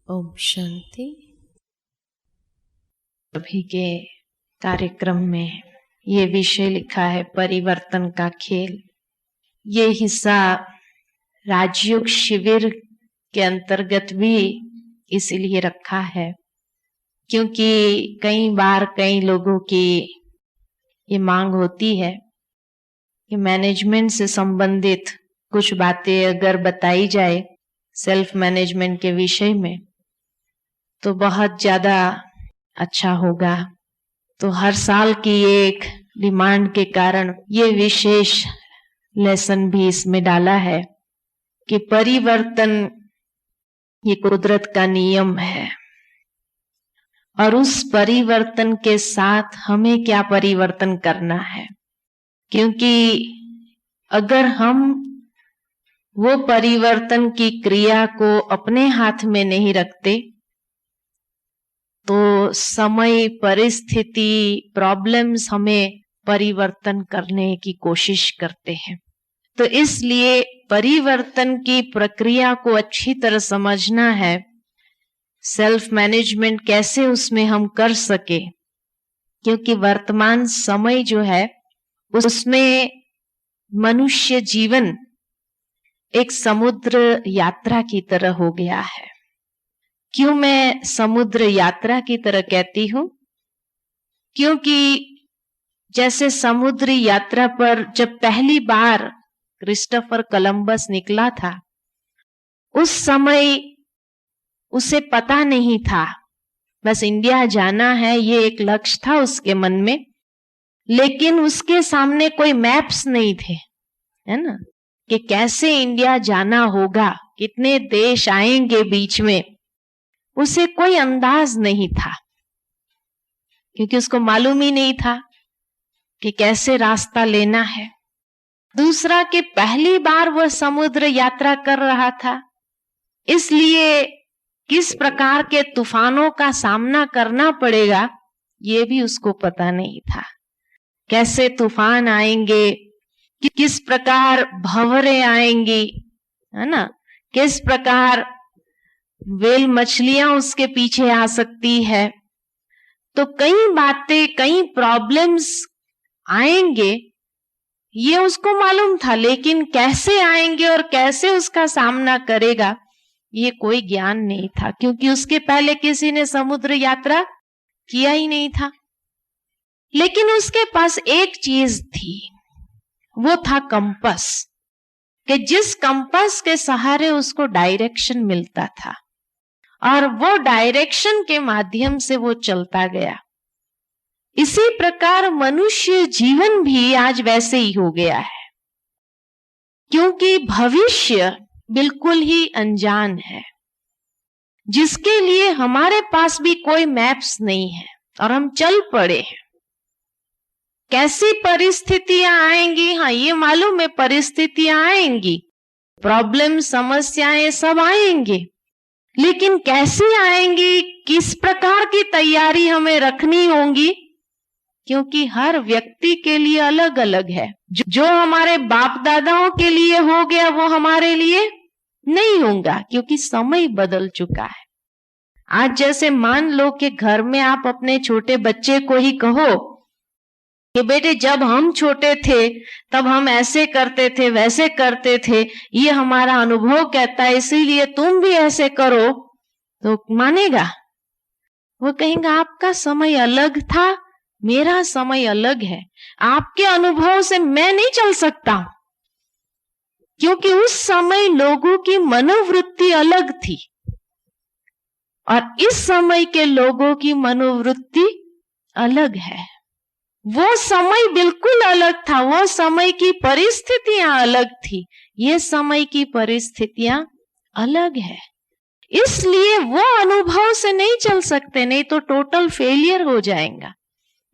ओम शांति। अभी के कार्यक्रम में ये विषय लिखा है परिवर्तन का खेल। ये हिस्सा राजयोग शिविर के अंतर्गत भी इसीलिए रखा है क्योंकि कई बार कई लोगों की ये मांग होती है कि मैनेजमेंट से संबंधित कुछ बातें अगर बताई जाए सेल्फ मैनेजमेंट के विषय में तो बहुत ज्यादा अच्छा होगा। तो हर साल की एक डिमांड के कारण ये विशेष लेसन भी इसमें डाला है कि परिवर्तन ये कुदरत का नियम है और उस परिवर्तन के साथ हमें क्या परिवर्तन करना है, क्योंकि अगर हम वो परिवर्तन की क्रिया को अपने हाथ में नहीं रखते तो समय, परिस्थिति, प्रॉब्लम्स हमें परिवर्तन करने की कोशिश करते हैं। तो इसलिए परिवर्तन की प्रक्रिया को अच्छी तरह समझना है, सेल्फ मैनेजमेंट कैसे उसमें हम कर सके, क्योंकि वर्तमान समय जो है उसमें मनुष्य जीवन एक समुद्र यात्रा की तरह हो गया है। क्यों मैं समुद्र यात्रा की तरह कहती हूं? क्योंकि जैसे समुद्री यात्रा पर जब पहली बार क्रिस्टोफर कोलंबस निकला था, उस समय उसे पता नहीं था, बस इंडिया जाना है ये एक लक्ष्य था उसके मन में, लेकिन उसके सामने कोई मैप्स नहीं थे, है ना, कि कैसे इंडिया जाना होगा, कितने देश आएंगे बीच में, उसे कोई अंदाज नहीं था क्योंकि उसको मालूम ही नहीं था कि कैसे रास्ता लेना है। दूसरा कि पहली बार वह समुद्र यात्रा कर रहा था, इसलिए किस प्रकार के तूफानों का सामना करना पड़ेगा ये भी उसको पता नहीं था। कैसे तूफान आएंगे, किस प्रकार भंवरे आएंगी, है ना, किस प्रकार वेल मछलियां उसके पीछे आ सकती है। तो कई बातें, कई प्रॉब्लम्स आएंगे ये उसको मालूम था, लेकिन कैसे आएंगे और कैसे उसका सामना करेगा ये कोई ज्ञान नहीं था, क्योंकि उसके पहले किसी ने समुद्र यात्रा किया ही नहीं था। लेकिन उसके पास एक चीज थी, वो था कंपास, कि जिस कंपास के सहारे उसको डायरेक्शन मिलता था और वो डायरेक्शन के माध्यम से वो चलता गया। इसी प्रकार मनुष्य जीवन भी आज वैसे ही हो गया है, क्योंकि भविष्य बिल्कुल ही अनजान है, जिसके लिए हमारे पास भी कोई मैप्स नहीं है और हम चल पड़े हैं। कैसी परिस्थितियां आएंगी, हाँ ये मालूम है परिस्थितियां आएंगी, प्रॉब्लम, समस्याएं सब आएंगे, लेकिन कैसे आएंगी, किस प्रकार की तैयारी हमें रखनी होगी, क्योंकि हर व्यक्ति के लिए अलग अलग है। जो हमारे बाप दादाओं के लिए हो गया वो हमारे लिए नहीं होगा, क्योंकि समय बदल चुका है। आज जैसे मान लो कि घर में आप अपने छोटे बच्चे को ही कहो कि बेटे जब हम छोटे थे तब हम ऐसे करते थे, वैसे करते थे, ये हमारा अनुभव कहता है, इसीलिए तुम भी ऐसे करो, तो मानेगा? वो कहेगा आपका समय अलग था, मेरा समय अलग है, आपके अनुभव से मैं नहीं चल सकता, क्योंकि उस समय लोगों की मनोवृत्ति अलग थी और इस समय के लोगों की मनोवृत्ति अलग है। वो समय बिल्कुल अलग था, वो समय की परिस्थितियां अलग थी, ये समय की परिस्थितियां अलग है, इसलिए वो अनुभव से नहीं चल सकते, नहीं तो टोटल फेलियर हो जाएगा,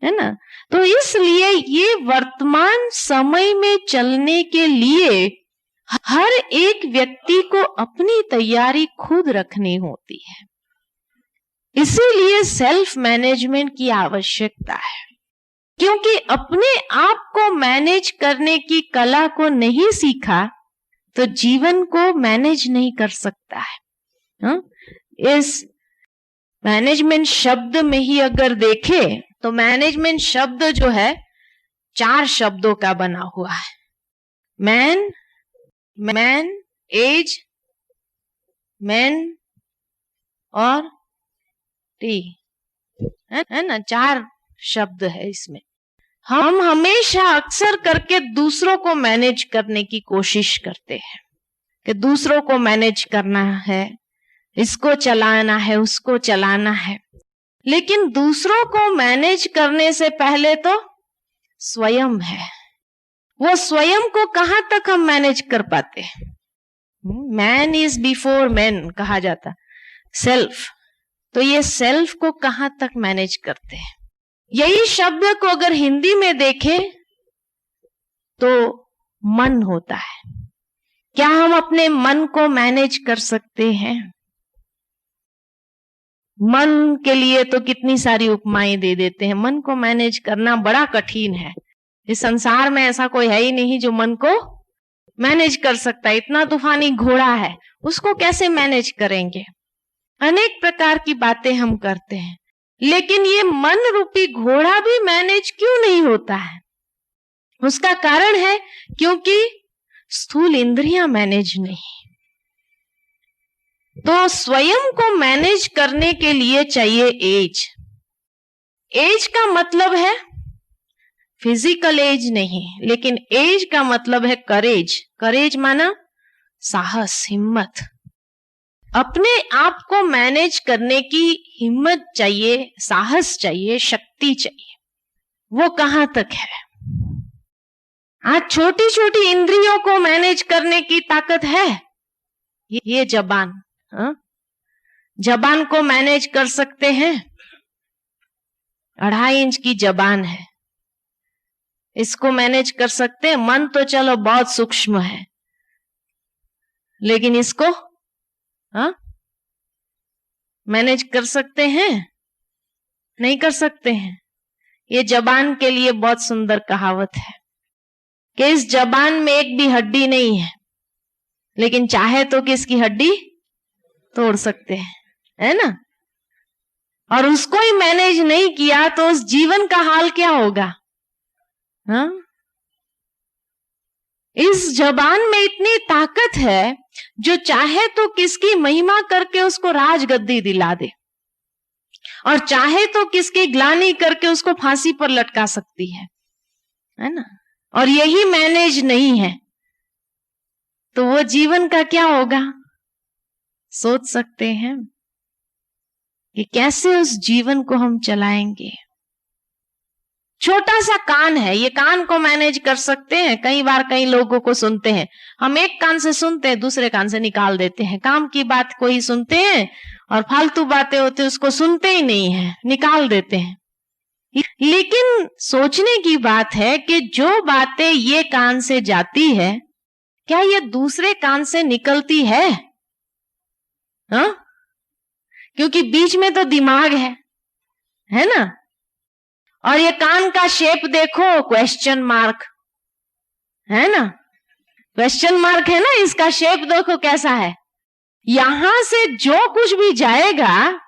है ना। तो इसलिए ये वर्तमान समय में चलने के लिए हर एक व्यक्ति को अपनी तैयारी खुद रखनी होती है, इसीलिए सेल्फ मैनेजमेंट की आवश्यकता है, क्योंकि अपने आप को मैनेज करने की कला को नहीं सीखा तो जीवन को मैनेज नहीं कर सकता है। इस मैनेजमेंट शब्द में ही अगर देखे तो मैनेजमेंट शब्द जो है 4 शब्दों का बना हुआ है। मैन, एज, मैन और टी, है ना, 4 शब्द है इसमें। हम हमेशा अक्सर करके दूसरों को मैनेज करने की कोशिश करते हैं कि दूसरों को मैनेज करना है, इसको चलाना है, उसको चलाना है। लेकिन दूसरों को मैनेज करने से पहले तो स्वयं है। वो स्वयं को कहां तक हम मैनेज कर पाते हैं? मैन इज बिफोर मैन कहा जाता, सेल्फ। तो ये सेल्फ को कहां तक मैनेज करते हैं? यही शब्द को अगर हिंदी में देखें तो मन होता है। क्या हम अपने मन को मैनेज कर सकते हैं? मन के लिए तो कितनी सारी उपमाएं दे देते हैं। मन को मैनेज करना बड़ा कठिन है। इस संसार में ऐसा कोई है ही नहीं जो मन को मैनेज कर सकता है। इतना तूफानी घोड़ा है, उसको कैसे मैनेज करेंगे? अनेक प्रकार की बातें हम करते हैं, लेकिन ये मन रूपी घोड़ा भी मैनेज क्यों नहीं होता है? उसका कारण है क्योंकि स्थूल इंद्रियां मैनेज नहीं। तो स्वयं को मैनेज करने के लिए चाहिए एज। एज का मतलब है फिजिकल एज नहीं, लेकिन एज का मतलब है करेज। करेज माना साहस, हिम्मत। अपने आप को मैनेज करने की हिम्मत चाहिए, साहस चाहिए, शक्ति चाहिए। वो कहां तक है? आज छोटी छोटी इंद्रियों को मैनेज करने की ताकत है। ये जबान, जबान को मैनेज कर सकते हैं। 2.5 इंच की जबान है, इसको मैनेज कर सकते हैं। मन तो चलो बहुत सूक्ष्म है, लेकिन इसको मैनेज कर सकते हैं? नहीं कर सकते हैं। ये जबान के लिए बहुत सुंदर कहावत है कि इस जबान में एक भी हड्डी नहीं है, लेकिन चाहे तो किसकी हड्डी तोड़ सकते हैं, है ना? और उसको ही मैनेज नहीं किया तो उस जीवन का हाल क्या होगा? इस जबान में इतनी ताकत है जो चाहे तो किसकी महिमा करके उसको राजगद्दी दिला दे, और चाहे तो किसकी ग्लानि करके उसको फांसी पर लटका सकती है ना? और यही मैनेज नहीं है तो वो जीवन का क्या होगा? सोच सकते हैं कि कैसे उस जीवन को हम चलाएंगे। छोटा सा कान है, ये कान को मैनेज कर सकते हैं। कई बार कई लोगों को सुनते हैं, हम एक कान से सुनते हैं, दूसरे कान से निकाल देते हैं। काम की बात कोई सुनते हैं और फालतू बातें होती है उसको सुनते ही नहीं है, निकाल देते हैं। लेकिन सोचने की बात है कि जो बातें ये कान से जाती है, क्या ये दूसरे कान से निकलती है? क्योंकि बीच में तो दिमाग है ना? और ये कान का शेप देखो, क्वेश्चन मार्क है ना? क्वेश्चन मार्क है ना, इसका शेप देखो कैसा है। यहां से जो कुछ भी जाएगा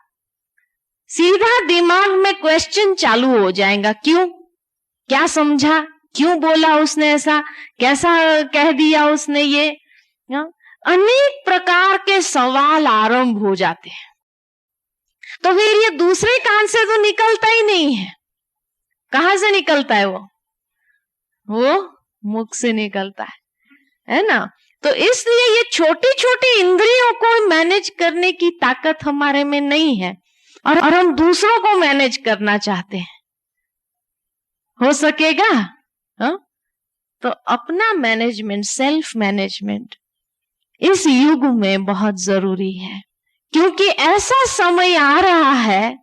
सीधा दिमाग में क्वेश्चन चालू हो जाएगा। क्यों? क्या समझा? क्यों बोला उसने ऐसा? कैसा कह दिया उसने ये? अनेक प्रकार के सवाल आरंभ हो जाते हैं। तो फिर ये दूसरे कान से तो निकलता ही नहीं है। कहां से निकलता है? वो मुख से निकलता है ना? तो इसलिए ये छोटी छोटी इंद्रियों को मैनेज करने की ताकत हमारे में नहीं है, और हम दूसरों को मैनेज करना चाहते हैं। हो सकेगा? तो अपना मैनेजमेंट, सेल्फ मैनेजमेंट इस युग में बहुत जरूरी है, क्योंकि ऐसा समय आ रहा है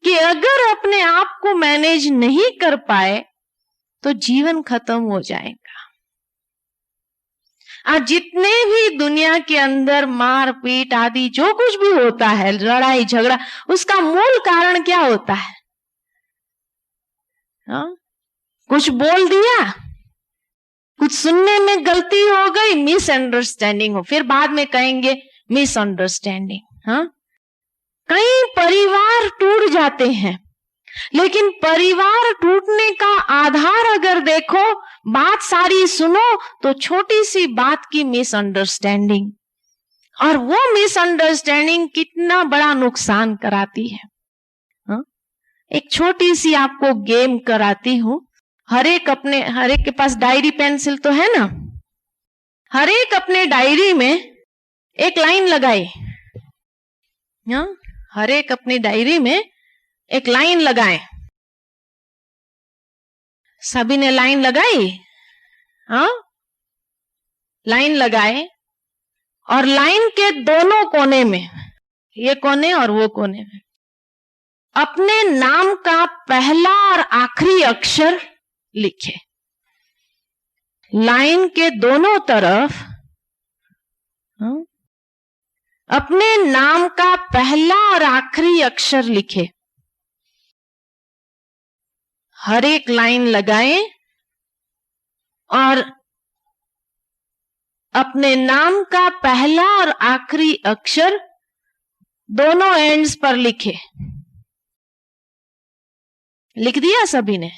कि अगर अपने आप को मैनेज नहीं कर पाए तो जीवन खत्म हो जाएगा। आज जितने भी दुनिया के अंदर मारपीट आदि जो कुछ भी होता है, लड़ाई झगड़ा, उसका मूल कारण क्या होता है? कुछ बोल दिया, कुछ सुनने में गलती हो गई, मिसअंडरस्टैंडिंग हो, फिर बाद में कहेंगे मिसअंडरस्टैंडिंग। कई परिवार टूट जाते हैं, लेकिन परिवार टूटने का आधार अगर देखो, बात सारी सुनो तो छोटी सी बात की मिसअंडरस्टैंडिंग, और वो मिसअंडरस्टैंडिंग कितना बड़ा नुकसान कराती है। एक छोटी सी आपको गेम कराती हूं। हर एक के पास डायरी पेंसिल तो है ना, हर एक अपने डायरी में एक लाइन लगाए। हर एक अपनी डायरी में एक लाइन लगाए। सभी ने लाइन लगाई? लाइन लगाए, और लाइन के दोनों कोने में, ये कोने और वो कोने में, अपने नाम का पहला और आखिरी अक्षर लिखे। लाइन के दोनों तरफ अपने नाम का पहला और आखिरी अक्षर लिखे। हर एक लाइन लगाएं और अपने नाम का पहला और आखिरी अक्षर दोनों एंड्स पर लिखे। लिख दिया सभी ने?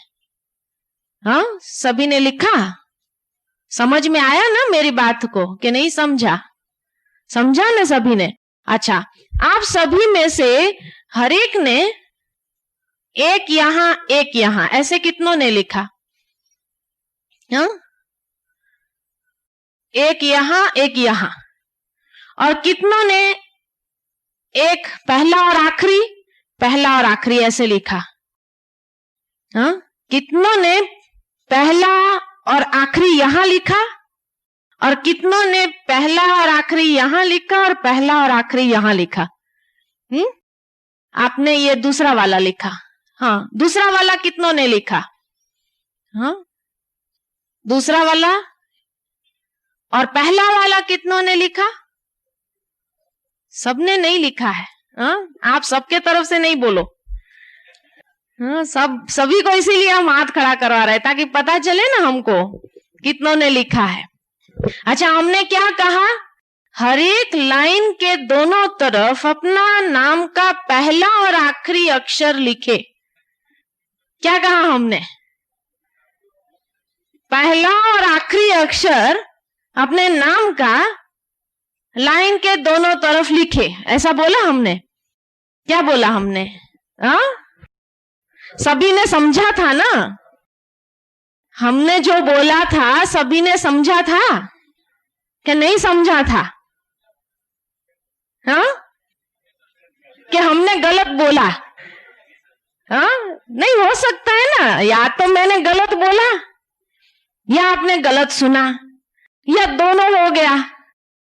सभी ने लिखा? समझ में आया ना मेरी बात को कि नहीं समझा? समझा ना सभी ने? अच्छा, आप सभी में से हर एक ने एक यहां ऐसे कितनों ने लिखा? एक यहां, और कितनों ने एक पहला और आखिरी ऐसे लिखा? कितनों ने पहला और आखिरी यहां लिखा, और कितनों ने पहला और आखिरी यहां लिखा और पहला और आखिरी यहां लिखा? आपने ये दूसरा वाला लिखा। दूसरा वाला कितनों ने लिखा? दूसरा वाला और पहला वाला कितनों ने लिखा? सबने नहीं लिखा है। आप सबके तरफ से नहीं बोलो। सभी को इसीलिए हम हाथ खड़ा करवा रहे हैं, ताकि पता चले ना हमको कितनों ने लिखा है। अच्छा, हमने क्या कहा? हर एक लाइन के दोनों तरफ अपना नाम का पहला और आखिरी अक्षर लिखे। क्या कहा हमने? पहला और आखिरी अक्षर अपने नाम का लाइन के दोनों तरफ लिखे, ऐसा बोला हमने? क्या बोला हमने? सभी ने समझा था ना? हमने जो बोला था सभी ने समझा था कि नहीं समझा था? कि हमने गलत बोला? नहीं हो सकता है ना, या तो मैंने गलत बोला या आपने गलत सुना, या दोनों हो गया।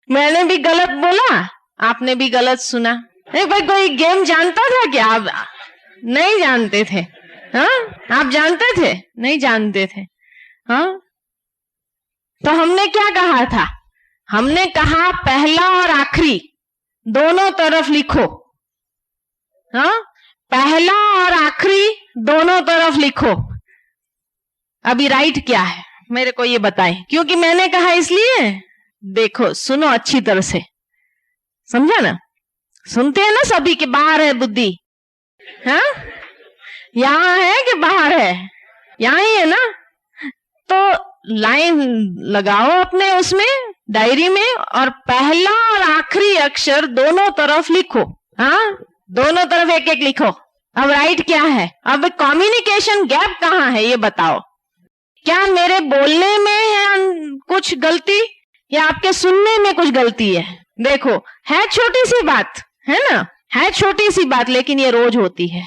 मैंने भी गलत बोला, आपने भी गलत सुना। नहीं भाई, कोई गेम जानता था क्या? आप नहीं जानते थे? आप जानते थे? नहीं जानते थे? तो हमने क्या कहा था? हमने कहा पहला और आखिरी दोनों तरफ लिखो। पहला और आखिरी दोनों तरफ लिखो। अभी राइट क्या है मेरे को ये बताएं, क्योंकि मैंने कहा इसलिए। देखो, सुनो अच्छी तरह से, समझा ना? सुनते हैं ना सभी के बाहर है बुद्धि? यहां है कि बाहर है? यहां ही है ना? तो लाइन लगाओ अपने उसमें डायरी में, और पहला और आखिरी अक्षर दोनों तरफ लिखो। दोनों तरफ एक एक लिखो। अब राइट क्या है? अब कम्युनिकेशन गैप कहाँ है ये बताओ। क्या मेरे बोलने में है कुछ गलती, या आपके सुनने में कुछ गलती है? देखो, है छोटी सी बात, है ना? है छोटी सी बात, लेकिन ये रोज होती है।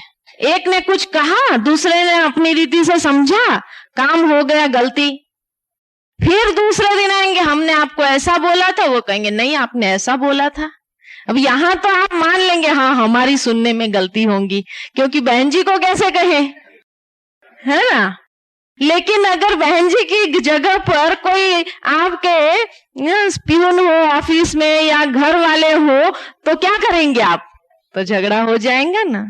एक ने कुछ कहा, दूसरे ने अपनी रीति से समझा, काम हो गया गलती। फिर दूसरे दिन आएंगे, हमने आपको ऐसा बोला था, वो कहेंगे नहीं आपने ऐसा बोला था। अब यहां तो आप मान लेंगे हाँ हमारी सुनने में गलती होंगी, क्योंकि बहन जी को कैसे कहे, है ना? लेकिन अगर बहन जी की जगह पर कोई आपके प्यून हो ऑफिस में या घर वाले हो, तो क्या करेंगे आप? तो झगड़ा हो जाएगा ना।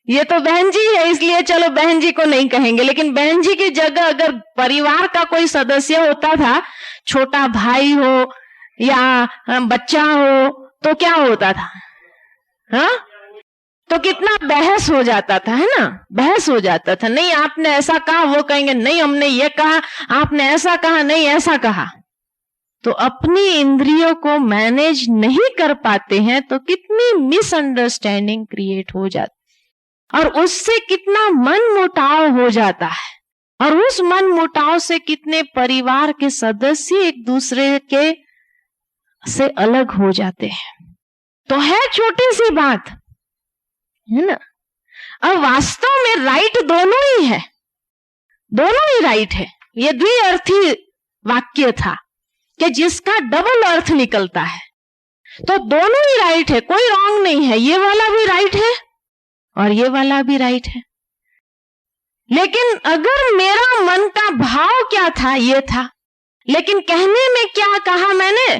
ये तो बहन जी है, इसलिए चलो बहन जी को नहीं कहेंगे। लेकिन बहन जी की जगह अगर परिवार का कोई सदस्य होता था, छोटा भाई हो या बच्चा हो, तो क्या होता था? हाँ, तो कितना बहस हो जाता था, है ना, बहस हो जाता था। नहीं आपने ऐसा कहा, वो कहेंगे नहीं हमने ये कहा, आपने ऐसा कहा, नहीं ऐसा कहा। तो अपनी इंद्रियों को मैनेज नहीं कर पाते हैं तो कितनी मिसअंडरस्टैंडिंग क्रिएट हो जाती, और उससे कितना मन मुटाव हो जाता है, और उस मन मुटाव से कितने परिवार के सदस्य एक दूसरे के से अलग हो जाते हैं। तो है छोटी सी बात, है ना। अब वास्तव में राइट दोनों ही है, दोनों ही राइट है। ये द्विअर्थी वाक्य था कि जिसका डबल अर्थ निकलता है, तो दोनों ही राइट है, कोई रॉन्ग नहीं है। ये वाला भी राइट है और ये वाला भी राइट है। लेकिन अगर मेरा मन का भाव क्या था, ये था, लेकिन कहने में क्या कहा मैंने,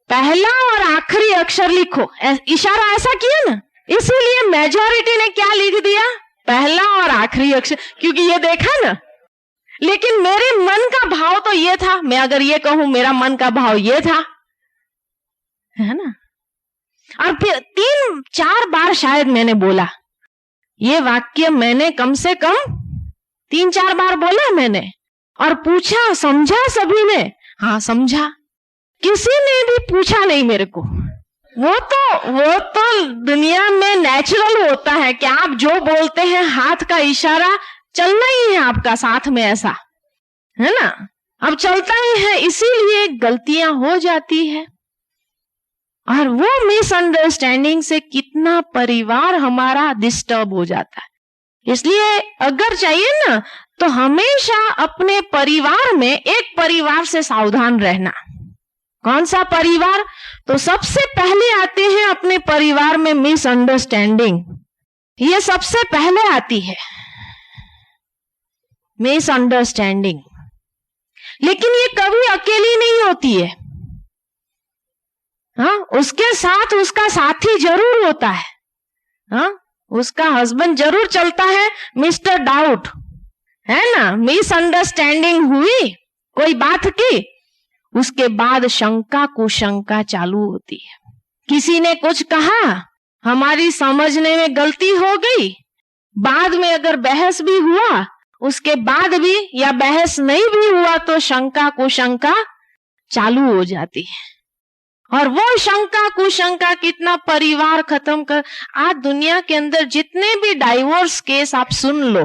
पहला और आखिरी अक्षर लिखो, इशारा ऐसा किया ना, इसीलिए मेजॉरिटी ने क्या लिख दिया, पहला और आखिरी अक्षर, क्योंकि ये देखा ना। लेकिन मेरे मन का भाव तो ये था, मैं अगर ये कहूं मेरा मन का भाव ये था, है ना। और फिर 3-4 बार शायद मैंने बोला ये वाक्य, मैंने कम से कम 3-4 बार बोला मैंने, और पूछा, समझा सभी ने, हाँ समझा। किसी ने भी पूछा नहीं मेरे को। वो तो दुनिया में नेचुरल होता है कि आप जो बोलते हैं हाथ का इशारा चलना ही है आपका साथ में, ऐसा है ना, अब चलता ही है, इसीलिए गलतियां हो जाती है। और वो मिसअंडरस्टैंडिंग से कितना परिवार हमारा डिस्टर्ब हो जाता है। इसलिए अगर चाहिए ना तो हमेशा अपने परिवार में एक परिवार से सावधान रहना। कौन सा परिवार? तो सबसे पहले आते हैं अपने परिवार में मिसअंडरस्टैंडिंग, ये सबसे पहले आती है मिसअंडरस्टैंडिंग। लेकिन ये कभी अकेली नहीं होती है, हाँ, उसके साथ उसका साथी जरूर होता है, हाँ, उसका हस्बैंड जरूर चलता है, मिस्टर डाउट, है ना। मिसअंडरस्टैंडिंग हुई, कोई बात की, उसके बाद शंका कुशंका चालू होती है। किसी ने कुछ कहा, हमारी समझने में गलती हो गई, बाद में अगर बहस भी हुआ, उसके बाद भी, या बहस नहीं भी हुआ, तो शंका कुशंका चालू हो जाती है। और वो शंका कुशंका कितना परिवार खत्म कर। आज दुनिया के अंदर जितने भी डाइवोर्स केस आप सुन लो,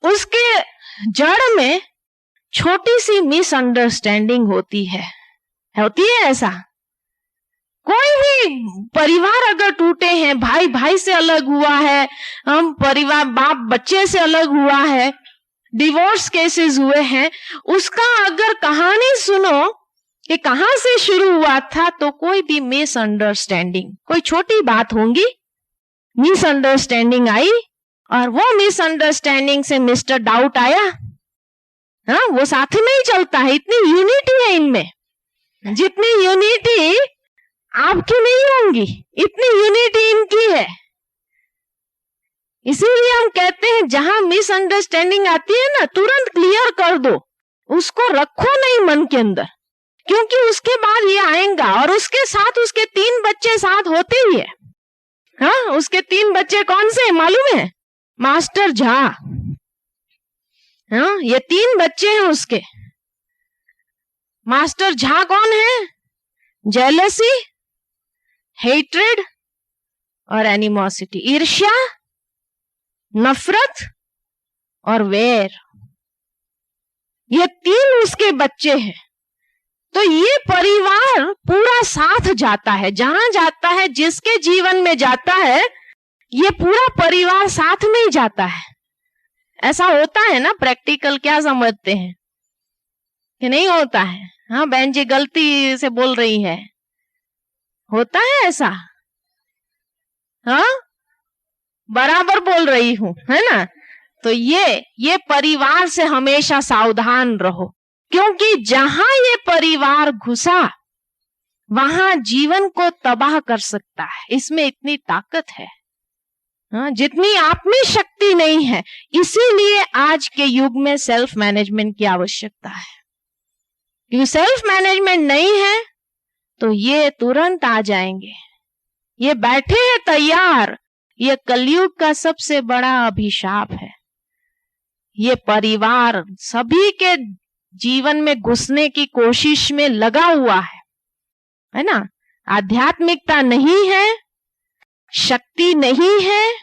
उसके जड़ में छोटी सी मिसअंडरस्टैंडिंग होती है ऐसा। कोई भी परिवार अगर टूटे हैं, भाई भाई से अलग हुआ है, हम परिवार बाप बच्चे से अलग हुआ है, डिवोर्स केसेस हुए हैं, उसका अगर कहानी सुनो कि कहां से शुरू हुआ था, तो कोई भी मिसअंडरस्टैंडिंग, कोई छोटी बात होंगी, मिसअंडरस्टैंडिंग आई, और वो मिसअंडरस्टैंडिंग से मिस्टर डाउट आया, हाँ, वो साथ में ही चलता है। इतनी यूनिटी है इनमें, जितनी यूनिटी आपकी नहीं होंगी, इतनी यूनिटी इनकी है। इसीलिए हम कहते हैं जहां मिसअंडरस्टैंडिंग आती है ना, तुरंत क्लियर कर दो, उसको रखो नहीं मन के अंदर, क्योंकि उसके बाद ये आएगा। और उसके साथ उसके 3 बच्चे साथ होते ही है, हाँ, उसके 3 बच्चे कौन से मालूम है? मास्टर झा, हाँ, ये 3 बच्चे हैं उसके। मास्टर झा कौन है? जेलसी, हेट्रेड और एनिमोसिटी, ईर्ष्या, नफरत और वैर, ये 3 उसके बच्चे हैं। तो ये परिवार पूरा साथ जाता है, जहां जाता है, जिसके जीवन में जाता है, ये पूरा परिवार साथ में ही जाता है। ऐसा होता है ना, प्रैक्टिकल क्या समझते हैं कि नहीं होता है? हाँ बहन जी गलती से बोल रही है, होता है ऐसा? हाँ, बराबर बोल रही हूं, है ना। तो ये परिवार से हमेशा सावधान रहो, क्योंकि जहां ये परिवार घुसा वहां जीवन को तबाह कर सकता है। इसमें इतनी ताकत है, हाँ, जितनी आप में शक्ति नहीं है। इसीलिए आज के युग में सेल्फ मैनेजमेंट की आवश्यकता है, क्योंकि सेल्फ मैनेजमेंट नहीं है तो ये तुरंत आ जाएंगे, ये बैठे हैं तैयार, ये कलयुग का सबसे बड़ा अभिशाप है। ये परिवार सभी के जीवन में घुसने की कोशिश में लगा हुआ है ना। आध्यात्मिकता नहीं है, शक्ति नहीं है,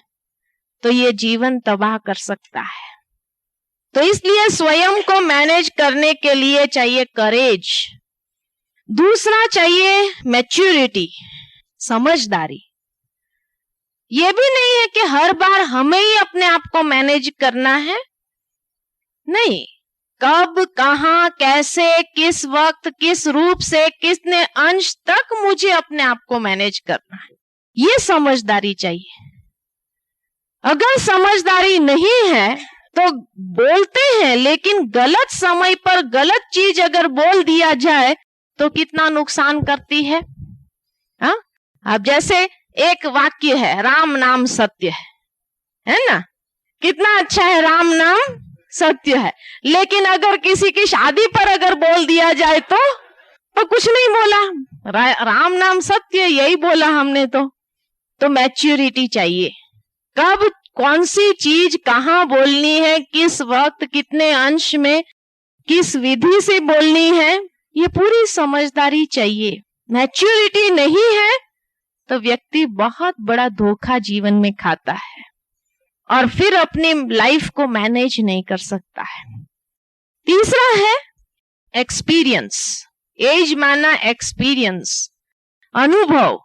तो ये जीवन तबाह कर सकता है। तो इसलिए स्वयं को मैनेज करने के लिए चाहिए करेज। दूसरा चाहिए मैच्योरिटी, समझदारी। ये भी नहीं है कि हर बार हमें ही अपने आप को मैनेज करना है, नहीं। कब, कहां, कैसे, किस वक्त, किस रूप से, कितने अंश तक मुझे अपने आप को मैनेज करना है, ये समझदारी चाहिए। अगर समझदारी नहीं है तो बोलते हैं, लेकिन गलत समय पर गलत चीज अगर बोल दिया जाए तो कितना नुकसान करती है। हाँ, अब जैसे एक वाक्य है, राम नाम सत्य है ना। कितना अच्छा है, राम नाम सत्य है। लेकिन अगर किसी की शादी पर अगर बोल दिया जाए तो कुछ नहीं बोला, राम नाम सत्य यही बोला हमने। तो मैच्योरिटी चाहिए, कब कौन सी चीज कहां बोलनी है, किस वक्त, कितने अंश में, किस विधि से बोलनी है, ये पूरी समझदारी चाहिए। मैच्योरिटी नहीं है तो व्यक्ति बहुत बड़ा धोखा जीवन में खाता है और फिर अपनी लाइफ को मैनेज नहीं कर सकता है। तीसरा है एक्सपीरियंस। एज माना एक्सपीरियंस, अनुभव।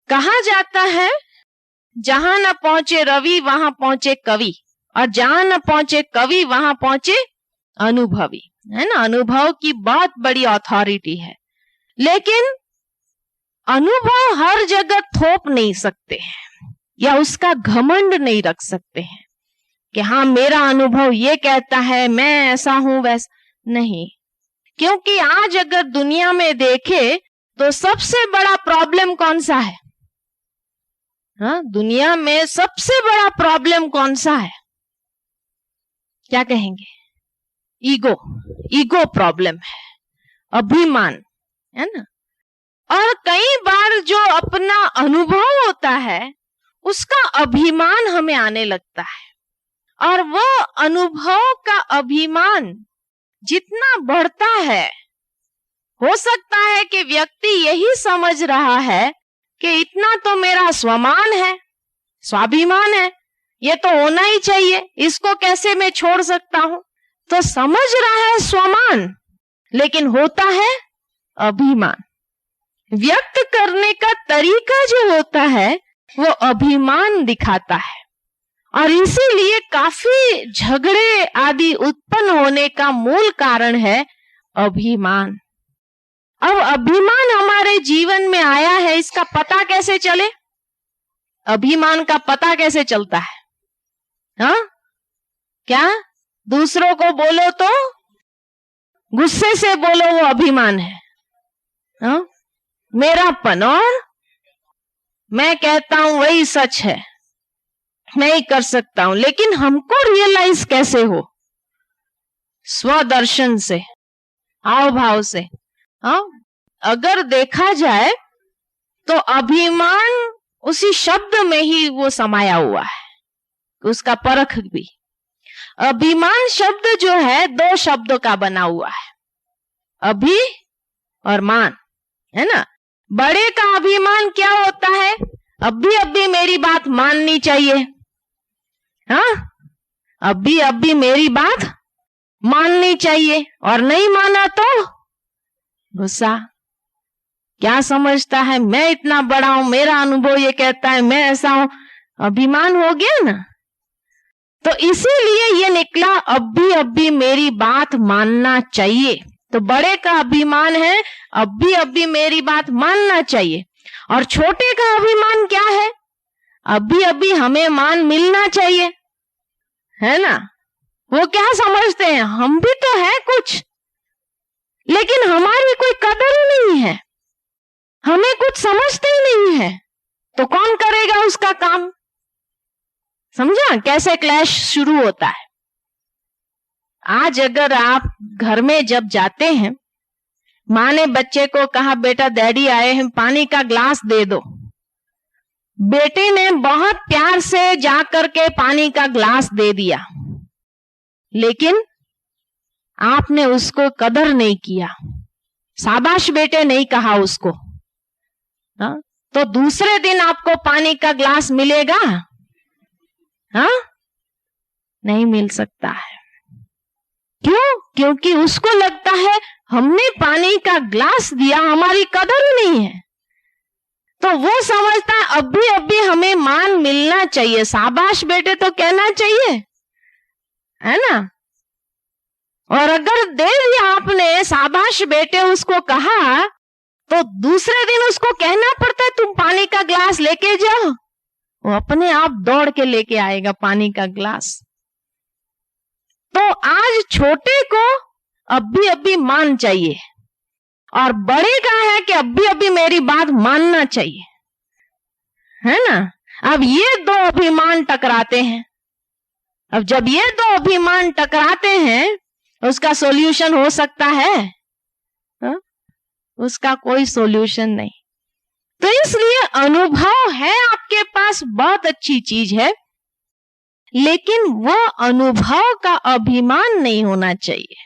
कहा जाता है जहां न पहुंचे रवि वहां पहुंचे कवि, और जहां न पहुंचे कवि वहां पहुंचे अनुभवी, है ना। अनुभव की बहुत बड़ी अथॉरिटी है, लेकिन अनुभव हर जगह थोप नहीं सकते हैं या उसका घमंड नहीं रख सकते हैं कि हाँ मेरा अनुभव ये कहता है, मैं ऐसा हूं वैसा नहीं। क्योंकि आज अगर दुनिया में देखे तो सबसे बड़ा प्रॉब्लम कौन सा है? हाँ, दुनिया में सबसे बड़ा प्रॉब्लम कौन सा है? क्या कहेंगे? ईगो प्रॉब्लम है, अभिमान, है ना। और कई बार जो अपना अनुभव होता है उसका अभिमान हमें आने लगता है, और वो अनुभव का अभिमान जितना बढ़ता है, हो सकता है कि व्यक्ति यही समझ रहा है कि इतना तो मेरा स्वमान है, स्वाभिमान है, ये तो होना ही चाहिए, इसको कैसे मैं छोड़ सकता हूं। तो समझ रहा है स्वमान, लेकिन होता है अभिमान। व्यक्त करने का तरीका जो होता है वो अभिमान दिखाता है, और इसीलिए काफी झगड़े आदि उत्पन्न होने का मूल कारण है अभिमान। अब अभिमान हमारे जीवन में आया है, इसका पता कैसे चले? अभिमान का पता कैसे चलता है? हाँ, क्या दूसरों को बोलो तो गुस्से से बोलो वो अभिमान है, हाँ? मेरापन, और मैं कहता हूं वही सच है, मैं ही कर सकता हूं। लेकिन हमको रियलाइज कैसे हो? स्वदर्शन से, हाव भाव से। हाँ, अगर देखा जाए तो अभिमान उसी शब्द में ही वो समाया हुआ है, उसका परख भी। अभिमान शब्द जो है दो शब्दों का बना हुआ है, अभि और मान, है ना। बड़े का अभिमान क्या होता है? अभी मेरी बात माननी चाहिए, हाँ, अभी मेरी बात माननी चाहिए, और नहीं माना तो गुस्सा। क्या समझता है मैं इतना बड़ा हूं, मेरा अनुभव ये कहता है मैं ऐसा हूं, अभिमान हो गया ना। तो इसीलिए ये निकला अभी मेरी बात मानना चाहिए। तो बड़े का अभिमान है अभी मेरी बात मानना चाहिए, और छोटे का अभिमान क्या है? अभी हमें मान मिलना चाहिए, है ना। वो क्या समझते हैं, हम भी तो है कुछ, लेकिन हमारी कोई कदर ही नहीं है, हमें कुछ समझते ही नहीं है, तो कौन करेगा उसका काम? समझा कैसे क्लैश शुरू होता है। आज अगर आप घर में जब जाते हैं, माँ ने बच्चे को कहा बेटा डैडी आए हैं, पानी का ग्लास दे दो, बेटे ने बहुत प्यार से जाकर के पानी का ग्लास दे दिया, लेकिन आपने उसको कदर नहीं किया, शाबाश बेटे नहीं कहा उसको, तो दूसरे दिन आपको पानी का ग्लास मिलेगा? नहीं मिल सकता है। क्यों? क्योंकि उसको लगता है हमने पानी का ग्लास दिया, हमारी कदर ही नहीं है। तो वो समझता है अभी हमें मान मिलना चाहिए, शाबाश बेटे तो कहना चाहिए, है ना। और अगर दे दिया आपने शाबाश बेटे उसको कहा, तो दूसरे दिन उसको कहना पड़ता है तुम पानी का ग्लास लेके जाओ, वो अपने आप दौड़ के लेके आएगा पानी का ग्लास। तो आज छोटे को अभी मान चाहिए, और बड़े का है कि अभी मेरी बात मानना चाहिए, है ना। अब ये दो अभिमान टकराते हैं। अब जब ये दो अभिमान टकराते हैं, उसका सॉल्यूशन हो सकता है? उसका कोई सॉल्यूशन नहीं। तो इसलिए अनुभव है आपके पास, बहुत अच्छी चीज है, लेकिन वो अनुभव का अभिमान नहीं होना चाहिए।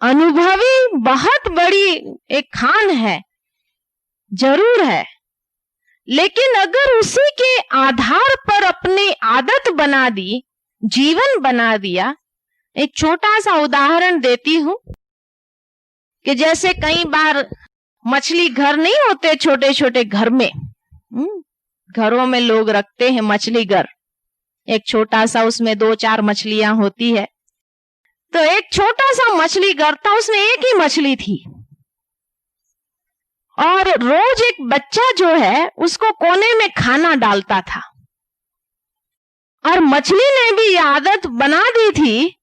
अनुभवी बहुत बड़ी एक खान है, जरूर है, लेकिन अगर उसी के आधार पर अपनी आदत बना दी, जीवन बना दिया। एक छोटा सा उदाहरण देती हूं कि जैसे कई बार मछली घर नहीं होते, छोटे छोटे घर में, घरों में लोग रखते हैं मछली घर, एक छोटा सा, उसमें 2-4 मछलियां होती है। तो एक छोटा सा मछली घर था, उसमें एक ही मछली थी, और रोज एक बच्चा जो है उसको कोने में खाना डालता था, और मछली ने भी आदत बना दी थी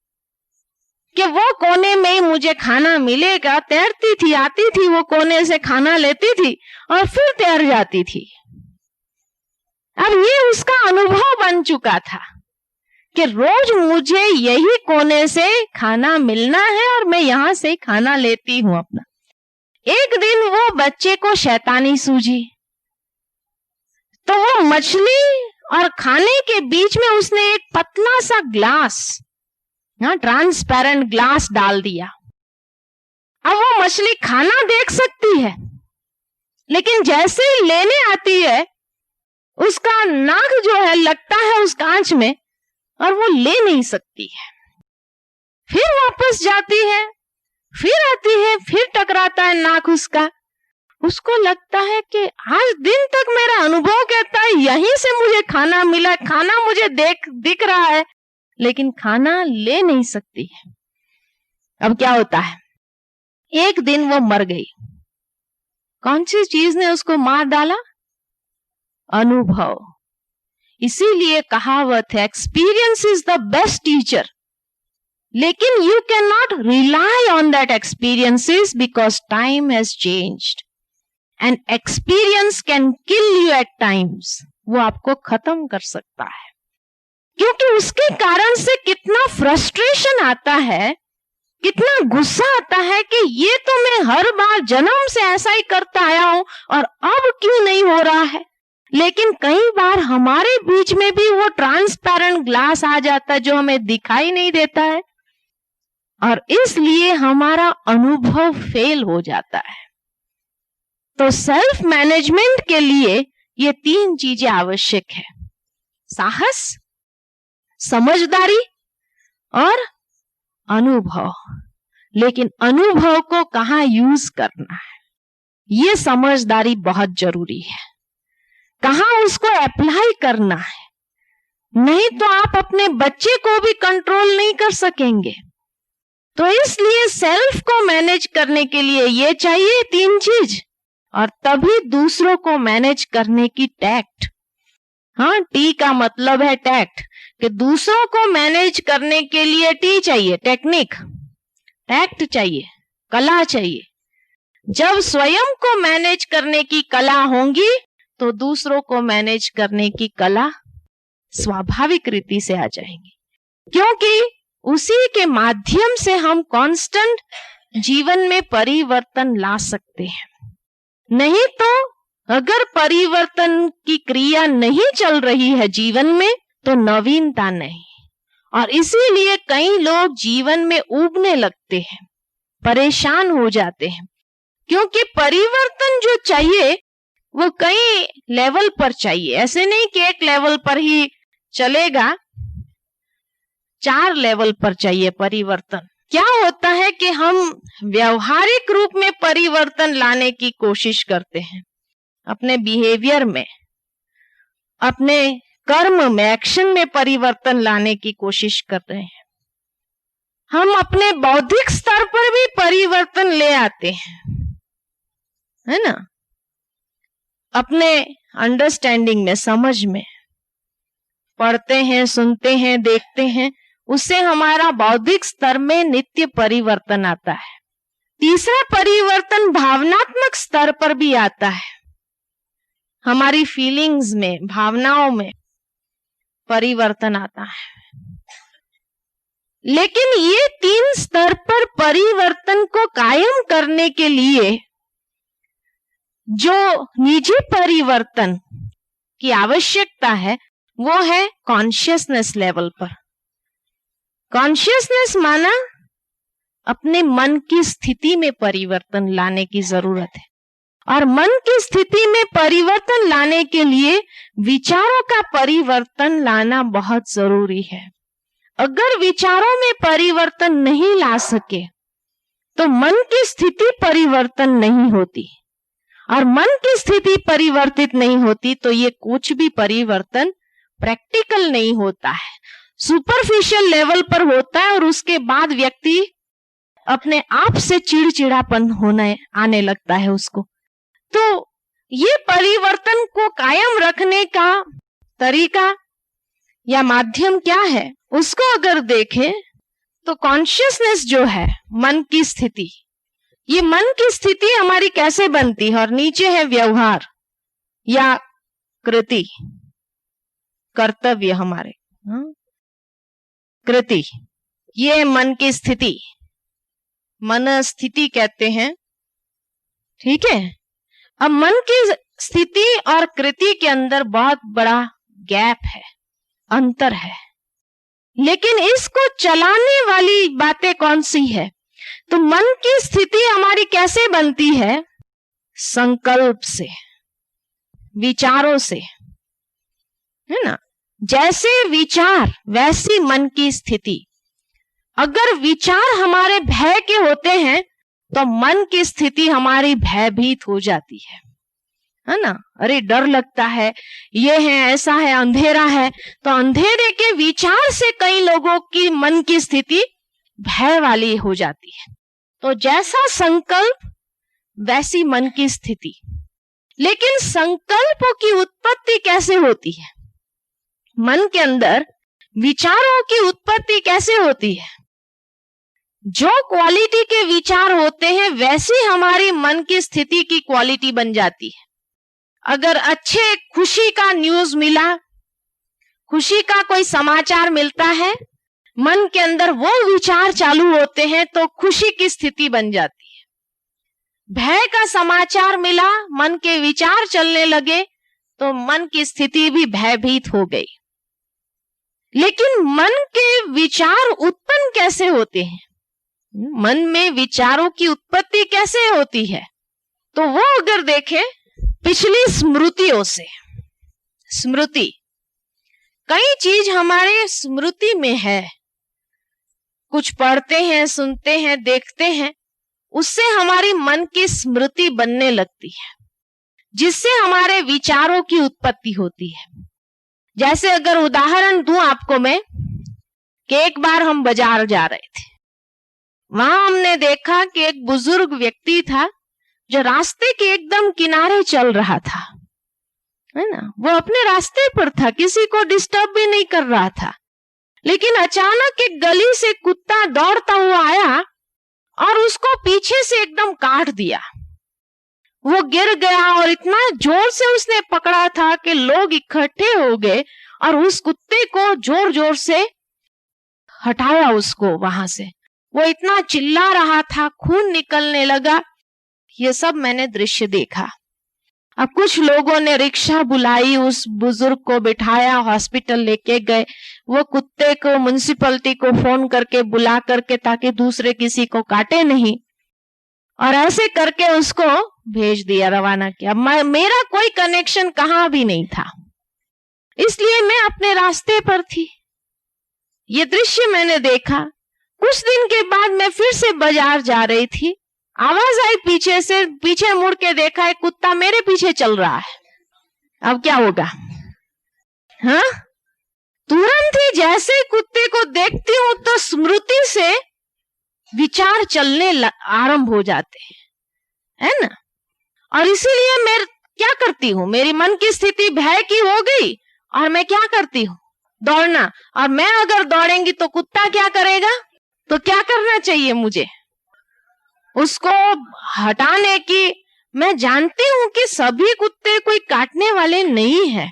कि वो कोने में ही मुझे खाना मिलेगा। तैरती थी, आती थी, वो कोने से खाना लेती थी और फिर तैर जाती थी। अब ये उसका अनुभव बन चुका था कि रोज मुझे यही कोने से खाना मिलना है और मैं यहां से खाना लेती हूं अपना। एक दिन वो बच्चे को शैतानी सूझी, तो वो मछली और खाने के बीच में उसने एक पतला सा ग्लास, ट्रांसपेरेंट ग्लास डाल दिया। अब वो मछली खाना देख सकती है, लेकिन जैसे ही लेने आती है उसका नाक जो है लगता है उस कांच में और वो ले नहीं सकती है। फिर वापस जाती है, फिर आती है, फिर टकराता है नाक उसका। उसको लगता है कि आज दिन तक मेरा अनुभव कहता है यहीं से मुझे खाना मिला, खाना मुझे दिख रहा है, लेकिन खाना ले नहीं सकती है। अब क्या होता है, एक दिन वो मर गई। कौन सी चीज ने उसको मार डाला? अनुभव। इसीलिए कहावत है, experience is the best teacher, लेकिन you can not rely on that experiences because time has changed and experience can kill you at times. वो आपको खत्म कर सकता है, क्योंकि उसके कारण से कितना फ्रस्ट्रेशन आता है, कितना गुस्सा आता है कि ये तो मैं हर बार जन्म से ऐसा ही करता आया हूं और अब क्यों नहीं हो रहा है। लेकिन कई बार हमारे बीच में भी वो ट्रांसपेरेंट ग्लास आ जाता है जो हमें दिखाई नहीं देता है, और इसलिए हमारा अनुभव फेल हो जाता है। तो सेल्फ मैनेजमेंट के लिए ये 3 चीजें आवश्यक है: साहस, समझदारी और अनुभव। लेकिन अनुभव को कहाँ यूज करना है, ये समझदारी बहुत जरूरी है। कहाँ उसको अप्लाई करना है, नहीं तो आप अपने बच्चे को भी कंट्रोल नहीं कर सकेंगे। तो इसलिए सेल्फ को मैनेज करने के लिए ये चाहिए 3 चीज, और तभी दूसरों को मैनेज करने की टैक्ट। हाँ, टी का मतलब है टैक्ट, कि दूसरों को मैनेज करने के लिए टी चाहिए, टेक्निक, टैक्ट चाहिए, कला चाहिए। जब स्वयं को मैनेज करने की कला होंगी तो दूसरों को मैनेज करने की कला स्वाभाविक रीति से आ जाएंगी, क्योंकि उसी के माध्यम से हम कांस्टेंट जीवन में परिवर्तन ला सकते हैं। नहीं तो अगर परिवर्तन की क्रिया नहीं चल रही है जीवन में तो नवीनता नहीं, और इसीलिए कई लोग जीवन में ऊबने लगते हैं, परेशान हो जाते हैं, क्योंकि परिवर्तन जो चाहिए वो कई लेवल पर चाहिए। ऐसे नहीं कि एक लेवल पर ही चलेगा, 4 लेवल पर चाहिए परिवर्तन। क्या होता है कि हम व्यवहारिक रूप में परिवर्तन लाने की कोशिश करते हैं, अपने बिहेवियर में, अपने कर्म में, एक्शन में परिवर्तन लाने की कोशिश कर रहे हैं। हम अपने बौद्धिक स्तर पर भी परिवर्तन ले आते हैं, है ना, अपने अंडरस्टैंडिंग में, समझ में, पढ़ते हैं, सुनते हैं, देखते हैं, उससे हमारा बौद्धिक स्तर में नित्य परिवर्तन आता है। तीसरा परिवर्तन भावनात्मक स्तर पर भी आता है, हमारी फीलिंग्स में, भावनाओं में परिवर्तन आता है। लेकिन ये 3 स्तर पर परिवर्तन को कायम करने के लिए जो निजी परिवर्तन की आवश्यकता है वो है कॉन्शियसनेस लेवल पर। कॉन्शियसनेस माना अपने मन की स्थिति में परिवर्तन लाने की जरूरत है, और मन की स्थिति में परिवर्तन लाने के लिए विचारों का परिवर्तन लाना बहुत जरूरी है। अगर विचारों में परिवर्तन नहीं ला सके तो मन की स्थिति परिवर्तन नहीं होती, और मन की स्थिति परिवर्तित नहीं होती तो ये कुछ भी परिवर्तन प्रैक्टिकल नहीं होता है, सुपरफिशियल लेवल पर होता है, और उसके बाद व्यक्ति अपने आप से चिड़चिड़ापन होने आने लगता है उसको। तो ये परिवर्तन को कायम रखने का तरीका या माध्यम क्या है, उसको अगर देखें तो कॉन्शियसनेस जो है, मन की स्थिति, ये मन की स्थिति हमारी कैसे बनती है, और नीचे है व्यवहार या कृति, कर्तव्य हमारे, कृति, ये मन की स्थिति, मन स्थिति कहते हैं, ठीक है। अब मन की स्थिति और कृति के अंदर बहुत बड़ा गैप है, अंतर है, लेकिन इसको चलाने वाली बातें कौन सी है? तो मन की स्थिति हमारी कैसे बनती है? संकल्प से, विचारों से, है ना। जैसे विचार वैसी मन की स्थिति। अगर विचार हमारे भय के होते हैं तो मन की स्थिति हमारी भयभीत हो जाती है ना। अरे डर लगता है, ये है, ऐसा है, अंधेरा है, तो अंधेरे के विचार से कई लोगों की मन की स्थिति भय वाली हो जाती है। तो जैसा संकल्प वैसी मन की स्थिति। लेकिन संकल्पों की उत्पत्ति कैसे होती है? मन के अंदर विचारों की उत्पत्ति कैसे होती है? जो क्वालिटी के विचार होते हैं वैसी हमारी मन की स्थिति की क्वालिटी बन जाती है। अगर अच्छे खुशी का न्यूज मिला, खुशी का कोई समाचार मिलता है, मन के अंदर वो विचार चालू होते हैं तो खुशी की स्थिति बन जाती है। भय का समाचार मिला, मन के विचार चलने लगे तो मन की स्थिति भी भयभीत हो गई। लेकिन मन के विचार उत्पन्न कैसे होते हैं? मन में विचारों की उत्पत्ति कैसे होती है? तो वो अगर देखें पिछली स्मृतियों से। स्मृति, कई चीज हमारे स्मृति में है, कुछ पढ़ते हैं, सुनते हैं, देखते हैं, उससे हमारी मन की स्मृति बनने लगती है, जिससे हमारे विचारों की उत्पत्ति होती है। जैसे अगर उदाहरण दूं आपको मैं, कि एक बार हम बाजार जा रहे थे, वहां हमने देखा कि एक बुजुर्ग व्यक्ति था जो रास्ते के एकदम किनारे चल रहा था, है ना। वो अपने रास्ते पर था, किसी को डिस्टर्ब भी नहीं कर रहा था। लेकिन अचानक एक गली से कुत्ता दौड़ता हुआ आया और उसको पीछे से एकदम काट दिया। वो गिर गया और इतना जोर से उसने पकड़ा था कि लोग इकट्ठे हो गए और उस कुत्ते को जोर जोर से हटाया उसको वहां से। वो इतना चिल्ला रहा था, खून निकलने लगा। ये सब मैंने दृश्य देखा। अब कुछ लोगों ने रिक्शा बुलाई, उस बुजुर्ग को बिठाया, हॉस्पिटल लेके गए। वो कुत्ते को म्युनिसिपैलिटी को फोन करके बुला करके, ताकि दूसरे किसी को काटे नहीं, और ऐसे करके उसको भेज दिया, रवाना किया। मेरा कोई कनेक्शन कहाँ भी नहीं था, इसलिए मैं अपने रास्ते पर थी। ये दृश्य मैंने देखा। कुछ दिन के बाद मैं फिर से बाजार जा रही थी, आवाज आई पीछे से। पीछे मुड़ के देखा, एक कुत्ता मेरे पीछे चल रहा है। अब क्या होगा? हाँ, तुरंत ही जैसे कुत्ते को देखती हूं तो स्मृति से विचार चलने आरंभ हो जाते हैं, है ना। और इसीलिए मैं क्या करती हूँ, मेरी मन की स्थिति भय की हो गई और मैं क्या करती हूँ, दौड़ना। और मैं अगर दौड़ेंगी तो कुत्ता क्या करेगा? तो क्या करना चाहिए मुझे? उसको हटाने की। मैं जानती हूं कि सभी कुत्ते कोई काटने वाले नहीं है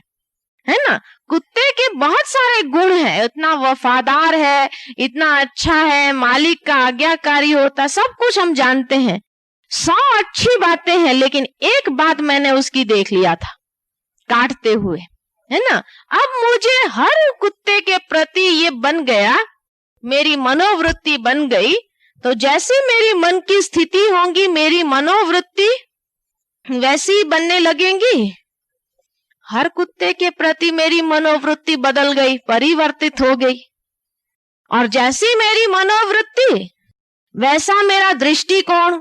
ना। कुत्ते के बहुत सारे गुण हैं, इतना वफादार है, इतना अच्छा है, मालिक का आज्ञाकारी होता, सब कुछ हम जानते हैं। 100 अच्छी बातें हैं, लेकिन एक बात मैंने उसकी देख लिया था, काटते हुए, है ना। अब मुझे हर कुत्ते के प्रति ये बन गया, मेरी मनोवृत्ति बन गई। तो जैसी मेरी मन की स्थिति होगी, मेरी मनोवृत्ति वैसी बनने लगेंगी। हर कुत्ते के प्रति मेरी मनोवृत्ति बदल गई, परिवर्तित हो गई। और जैसी मेरी मनोवृत्ति वैसा मेरा दृष्टिकोण,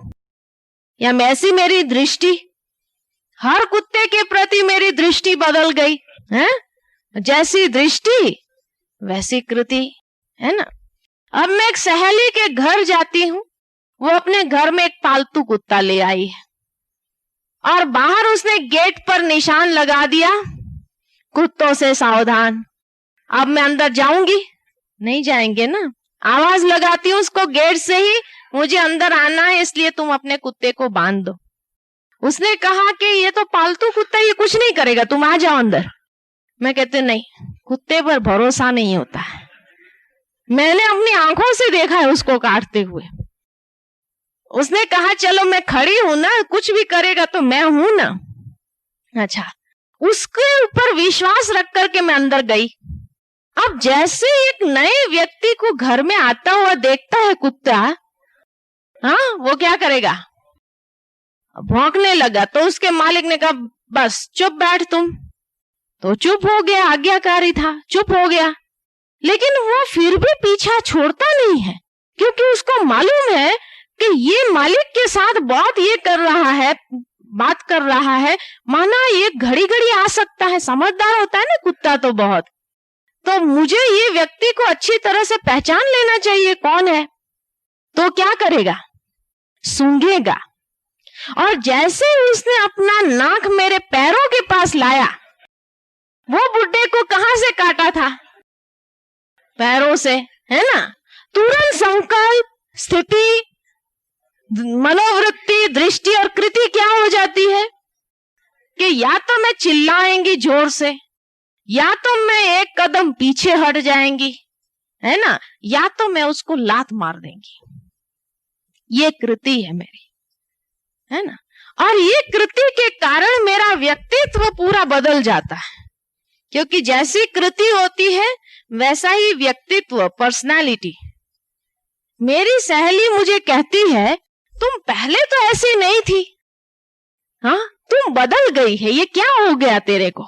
या वैसी मेरी दृष्टि। हर कुत्ते के प्रति मेरी दृष्टि बदल गई है। जैसी दृष्टि वैसी कृति, है ना। अब मैं एक सहेली के घर जाती हूँ, वो अपने घर में एक पालतू कुत्ता ले आई है, और बाहर उसने गेट पर निशान लगा दिया, कुत्तों से सावधान। अब मैं अंदर जाऊंगी? नहीं जाएंगे ना। आवाज लगाती हूँ उसको गेट से ही, मुझे अंदर आना है, इसलिए तुम अपने कुत्ते को बांध दो। उसने कहा कि ये तो पालतू कुत्ता, ये कुछ नहीं करेगा, तुम आ जाओ अंदर। मैं कहते नहीं, कुत्ते पर भरोसा नहीं होता है। मैंने अपनी आंखों से देखा है उसको काटते हुए। उसने कहा चलो मैं खड़ी हूं ना, कुछ भी करेगा तो मैं हूं ना। अच्छा, उसके ऊपर विश्वास रख करके मैं अंदर गई। अब जैसे एक नए व्यक्ति को घर में आता हुआ देखता है कुत्ता, हाँ, वो क्या करेगा? भौंकने लगा। तो उसके मालिक ने कहा बस चुप बैठ तुम। तो चुप हो गया, आज्ञाकारी था, चुप हो गया। लेकिन वो फिर भी पीछा छोड़ता नहीं है, क्योंकि उसको मालूम है कि ये मालिक के साथ बहुत ये कर रहा है, बात कर रहा है, माना ये घड़ी घड़ी आ सकता है। समझदार होता है ना कुत्ता तो बहुत। तो मुझे ये व्यक्ति को अच्छी तरह से पहचान लेना चाहिए कौन है। तो क्या करेगा? सूंघेगा। और जैसे उसने अपना नाक मेरे पैरों के पास लाया, वो बुड्ढे को कहां से काटा था? पैरों से, है ना। तुरंत संकल्प, स्थिति, मनोवृत्ति, दृष्टि और कृति क्या हो जाती है कि या तो मैं चिल्लाएंगी जोर से, या तो मैं एक कदम पीछे हट जाएंगी, है ना, या तो मैं उसको लात मार देंगी। ये कृति है मेरी, है ना। और ये कृति के कारण मेरा व्यक्तित्व पूरा बदल जाता है, क्योंकि जैसी कृति होती है वैसा ही व्यक्तित्व, पर्सनालिटी। मेरी सहेली मुझे कहती है तुम पहले तो ऐसी नहीं थी, हाँ, तुम बदल गई है, ये क्या हो गया तेरे को?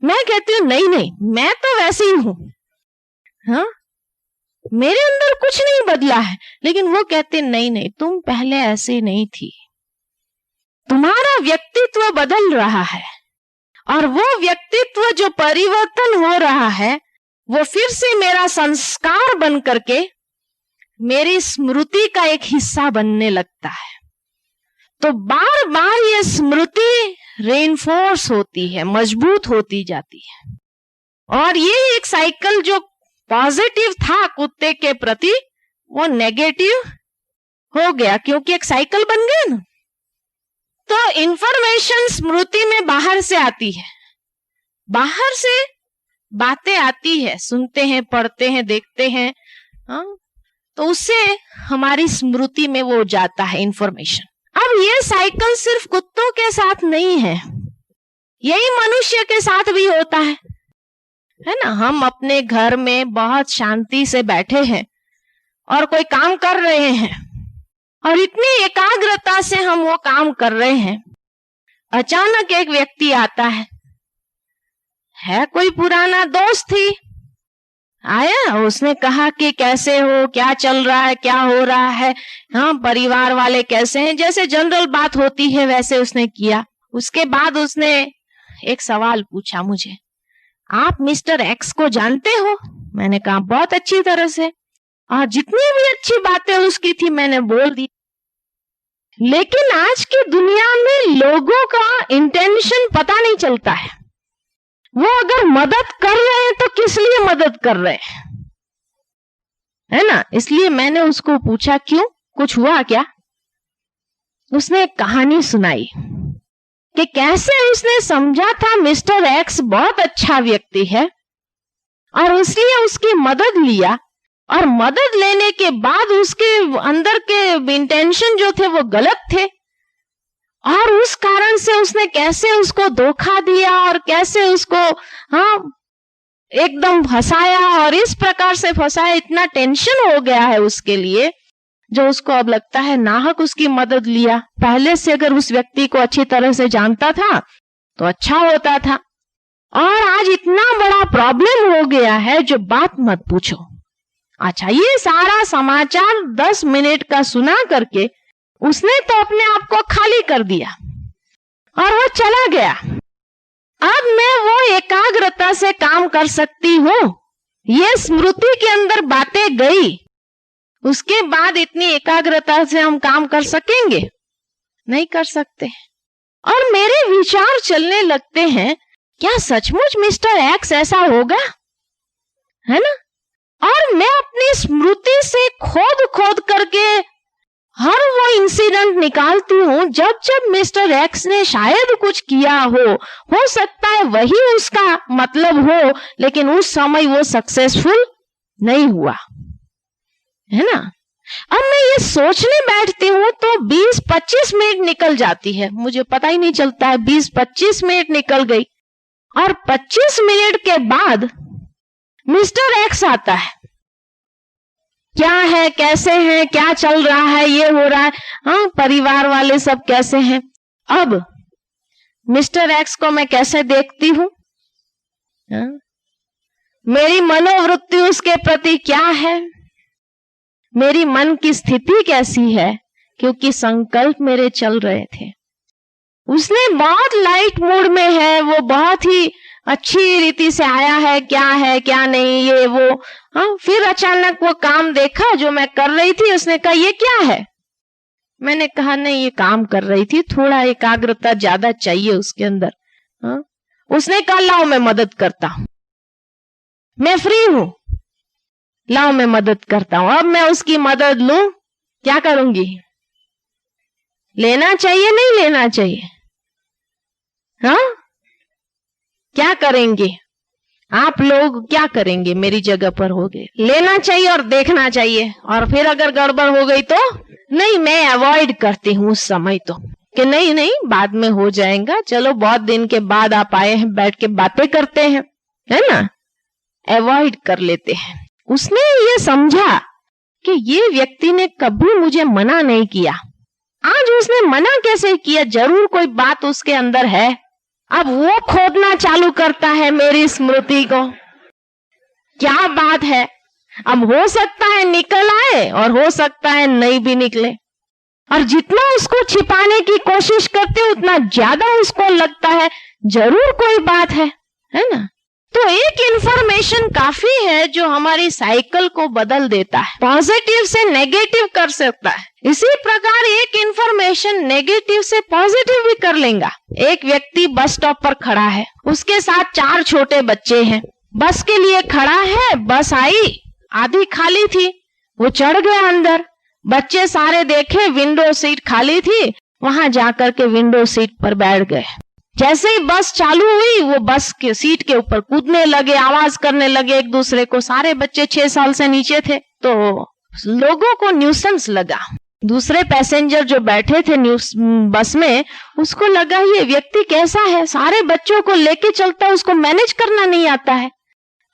मैं कहती हूँ नहीं नहीं, मैं तो वैसी ही हूं, हाँ, मेरे अंदर कुछ नहीं बदला है। लेकिन वो कहते नहीं नहीं, तुम पहले ऐसी नहीं थी, तुम्हारा व्यक्तित्व बदल रहा है। और वो व्यक्तित्व जो परिवर्तन हो रहा है, वो फिर से मेरा संस्कार बन करके मेरी स्मृति का एक हिस्सा बनने लगता है। तो बार बार ये स्मृति रेनफोर्स होती है, मजबूत होती जाती है। और ये एक साइकिल जो पॉजिटिव था कुत्ते के प्रति, वो नेगेटिव हो गया, क्योंकि एक साइकिल बन गया ना। तो इंफॉर्मेशन स्मृति में बाहर से आती है, बाहर से बातें आती है, सुनते हैं, पढ़ते हैं, देखते हैं, हाँ, तो उससे हमारी स्मृति में वो जाता है इंफॉर्मेशन। अब ये साइकिल सिर्फ कुत्तों के साथ नहीं है, यही मनुष्य के साथ भी होता है ना। हम अपने घर में बहुत शांति से बैठे हैं और कोई काम कर रहे हैं और इतनी एकाग्रता से हम वो काम कर रहे हैं, अचानक एक व्यक्ति आता है कोई पुराना दोस्त ही आया, उसने कहा कि कैसे हो, क्या चल रहा है, क्या हो रहा है, हाँ परिवार वाले कैसे हैं, जैसे जनरल बात होती है वैसे उसने किया। उसके बाद उसने एक सवाल पूछा मुझे, आप मिस्टर एक्स को जानते हो? मैंने कहा बहुत अच्छी तरह से, और जितनी भी अच्छी बातें उसकी थी मैंने बोल दी। लेकिन आज की दुनिया में लोगों का इंटेंशन पता नहीं चलता है। वो अगर मदद कर रहे हैं तो किस लिए मदद कर रहे हैं, है ना। इसलिए मैंने उसको पूछा क्यों, कुछ हुआ क्या? उसने एक कहानी सुनाई कि कैसे उसने समझा था मिस्टर एक्स बहुत अच्छा व्यक्ति है और इसलिए उसकी मदद लिया, और मदद लेने के बाद उसके अंदर के इंटेंशन जो थे वो गलत थे, और उस कारण से उसने कैसे उसको धोखा दिया और कैसे उसको एकदम फंसाया, और इस प्रकार से फंसाया, इतना टेंशन हो गया है उसके लिए, जो उसको अब लगता है नाहक उसकी मदद लिया। पहले से अगर उस व्यक्ति को अच्छी तरह से जानता था तो अच्छा होता था, और आज इतना बड़ा प्रॉब्लम हो गया है जो बात मत पूछो। अच्छा, ये सारा समाचार 10 मिनट का सुना करके उसने तो अपने आप को खाली कर दिया और वो चला गया। अब मैं वो एकाग्रता से काम कर सकती हूँ, ये स्मृति के अंदर बातें गई, उसके बाद इतनी एकाग्रता से हम काम कर सकेंगे? नहीं कर सकते। और मेरे विचार चलने लगते हैं, क्या सचमुच मिस्टर एक्स ऐसा होगा, है ना। और मैं अपनी स्मृति से खोद खोद करके हर वो इंसिडेंट निकालती हूँ जब जब मिस्टर एक्स ने शायद कुछ किया हो सकता है वही उसका मतलब हो, लेकिन उस समय वो सक्सेसफुल नहीं हुआ, है ना। अब मैं ये सोचने बैठती हूँ तो 20-25 मिनट निकल जाती है, मुझे पता ही नहीं चलता है, 20-25 मिनट निकल गई, और 25 मिनट के बाद मिस्टर एक्स आता है। क्या है, कैसे हैं, क्या चल रहा है, ये हो रहा है, हाँ परिवार वाले सब कैसे हैं। अब मिस्टर एक्स को मैं कैसे देखती हूँ, मेरी मनोवृत्ति उसके प्रति क्या है, मेरी मन की स्थिति कैसी है, क्योंकि संकल्प मेरे चल रहे थे। उसने बहुत लाइट मूड में है, वो बहुत ही अच्छी रीति से आया है क्या नहीं, ये वो, हाँ। फिर अचानक वो काम देखा जो मैं कर रही थी, उसने कहा ये क्या है। मैंने कहा नहीं, ये काम कर रही थी, थोड़ा एकाग्रता ज्यादा चाहिए उसके अंदर, हाँ। उसने कहा लाओ मैं मदद करता हूं, मैं फ्री हूं, लाओ मैं मदद करता हूं। अब मैं उसकी मदद लूं, क्या करूंगी, लेना चाहिए नहीं लेना चाहिए, हाँ। क्या करेंगे आप लोग, क्या करेंगे मेरी जगह पर होगे, लेना चाहिए और देखना चाहिए, और फिर अगर गड़बड़ हो गई तो नहीं, मैं अवॉइड करती हूँ उस समय तो, कि नहीं बाद में हो जाएगा, चलो बहुत दिन के बाद आप आए हैं, बैठ के बातें करते हैं, है ना, अवॉइड कर लेते हैं। उसने ये समझा कि ये व्यक्ति ने कभी मुझे मना नहीं किया, आज उसने मना कैसे किया, जरूर कोई बात उसके अंदर है। अब वो खोदना चालू करता है मेरी स्मृति को, क्या बात है। अब हो सकता है निकल आए और हो सकता है नहीं भी निकले, और जितना उसको छिपाने की कोशिश करते उतना ज्यादा उसको लगता है जरूर कोई बात है ना। तो एक इंफॉर्मेशन काफी है जो हमारी साइकिल को बदल देता है, पॉजिटिव से नेगेटिव कर सकता है। इसी प्रकार एक इंफॉर्मेशन नेगेटिव से पॉजिटिव भी कर लेगा। एक व्यक्ति बस स्टॉप पर खड़ा है, उसके साथ 4 छोटे बच्चे हैं, बस के लिए खड़ा है, बस आई, आधी खाली थी, वो चढ़ गया अंदर, बच्चे सारे देखे विंडो सीट खाली थी, वहां जाकर के विंडो सीट पर बैठ गए। जैसे ही बस चालू हुई वो बस के सीट के ऊपर कूदने लगे, आवाज करने लगे एक दूसरे को, सारे बच्चे 6 साल से नीचे थे, तो लोगों को न्यूसेंस लगा, दूसरे पैसेंजर जो बैठे थे न्यूज बस में, उसको लगा ये व्यक्ति कैसा है, सारे बच्चों को लेके चलता है, उसको मैनेज करना नहीं आता है।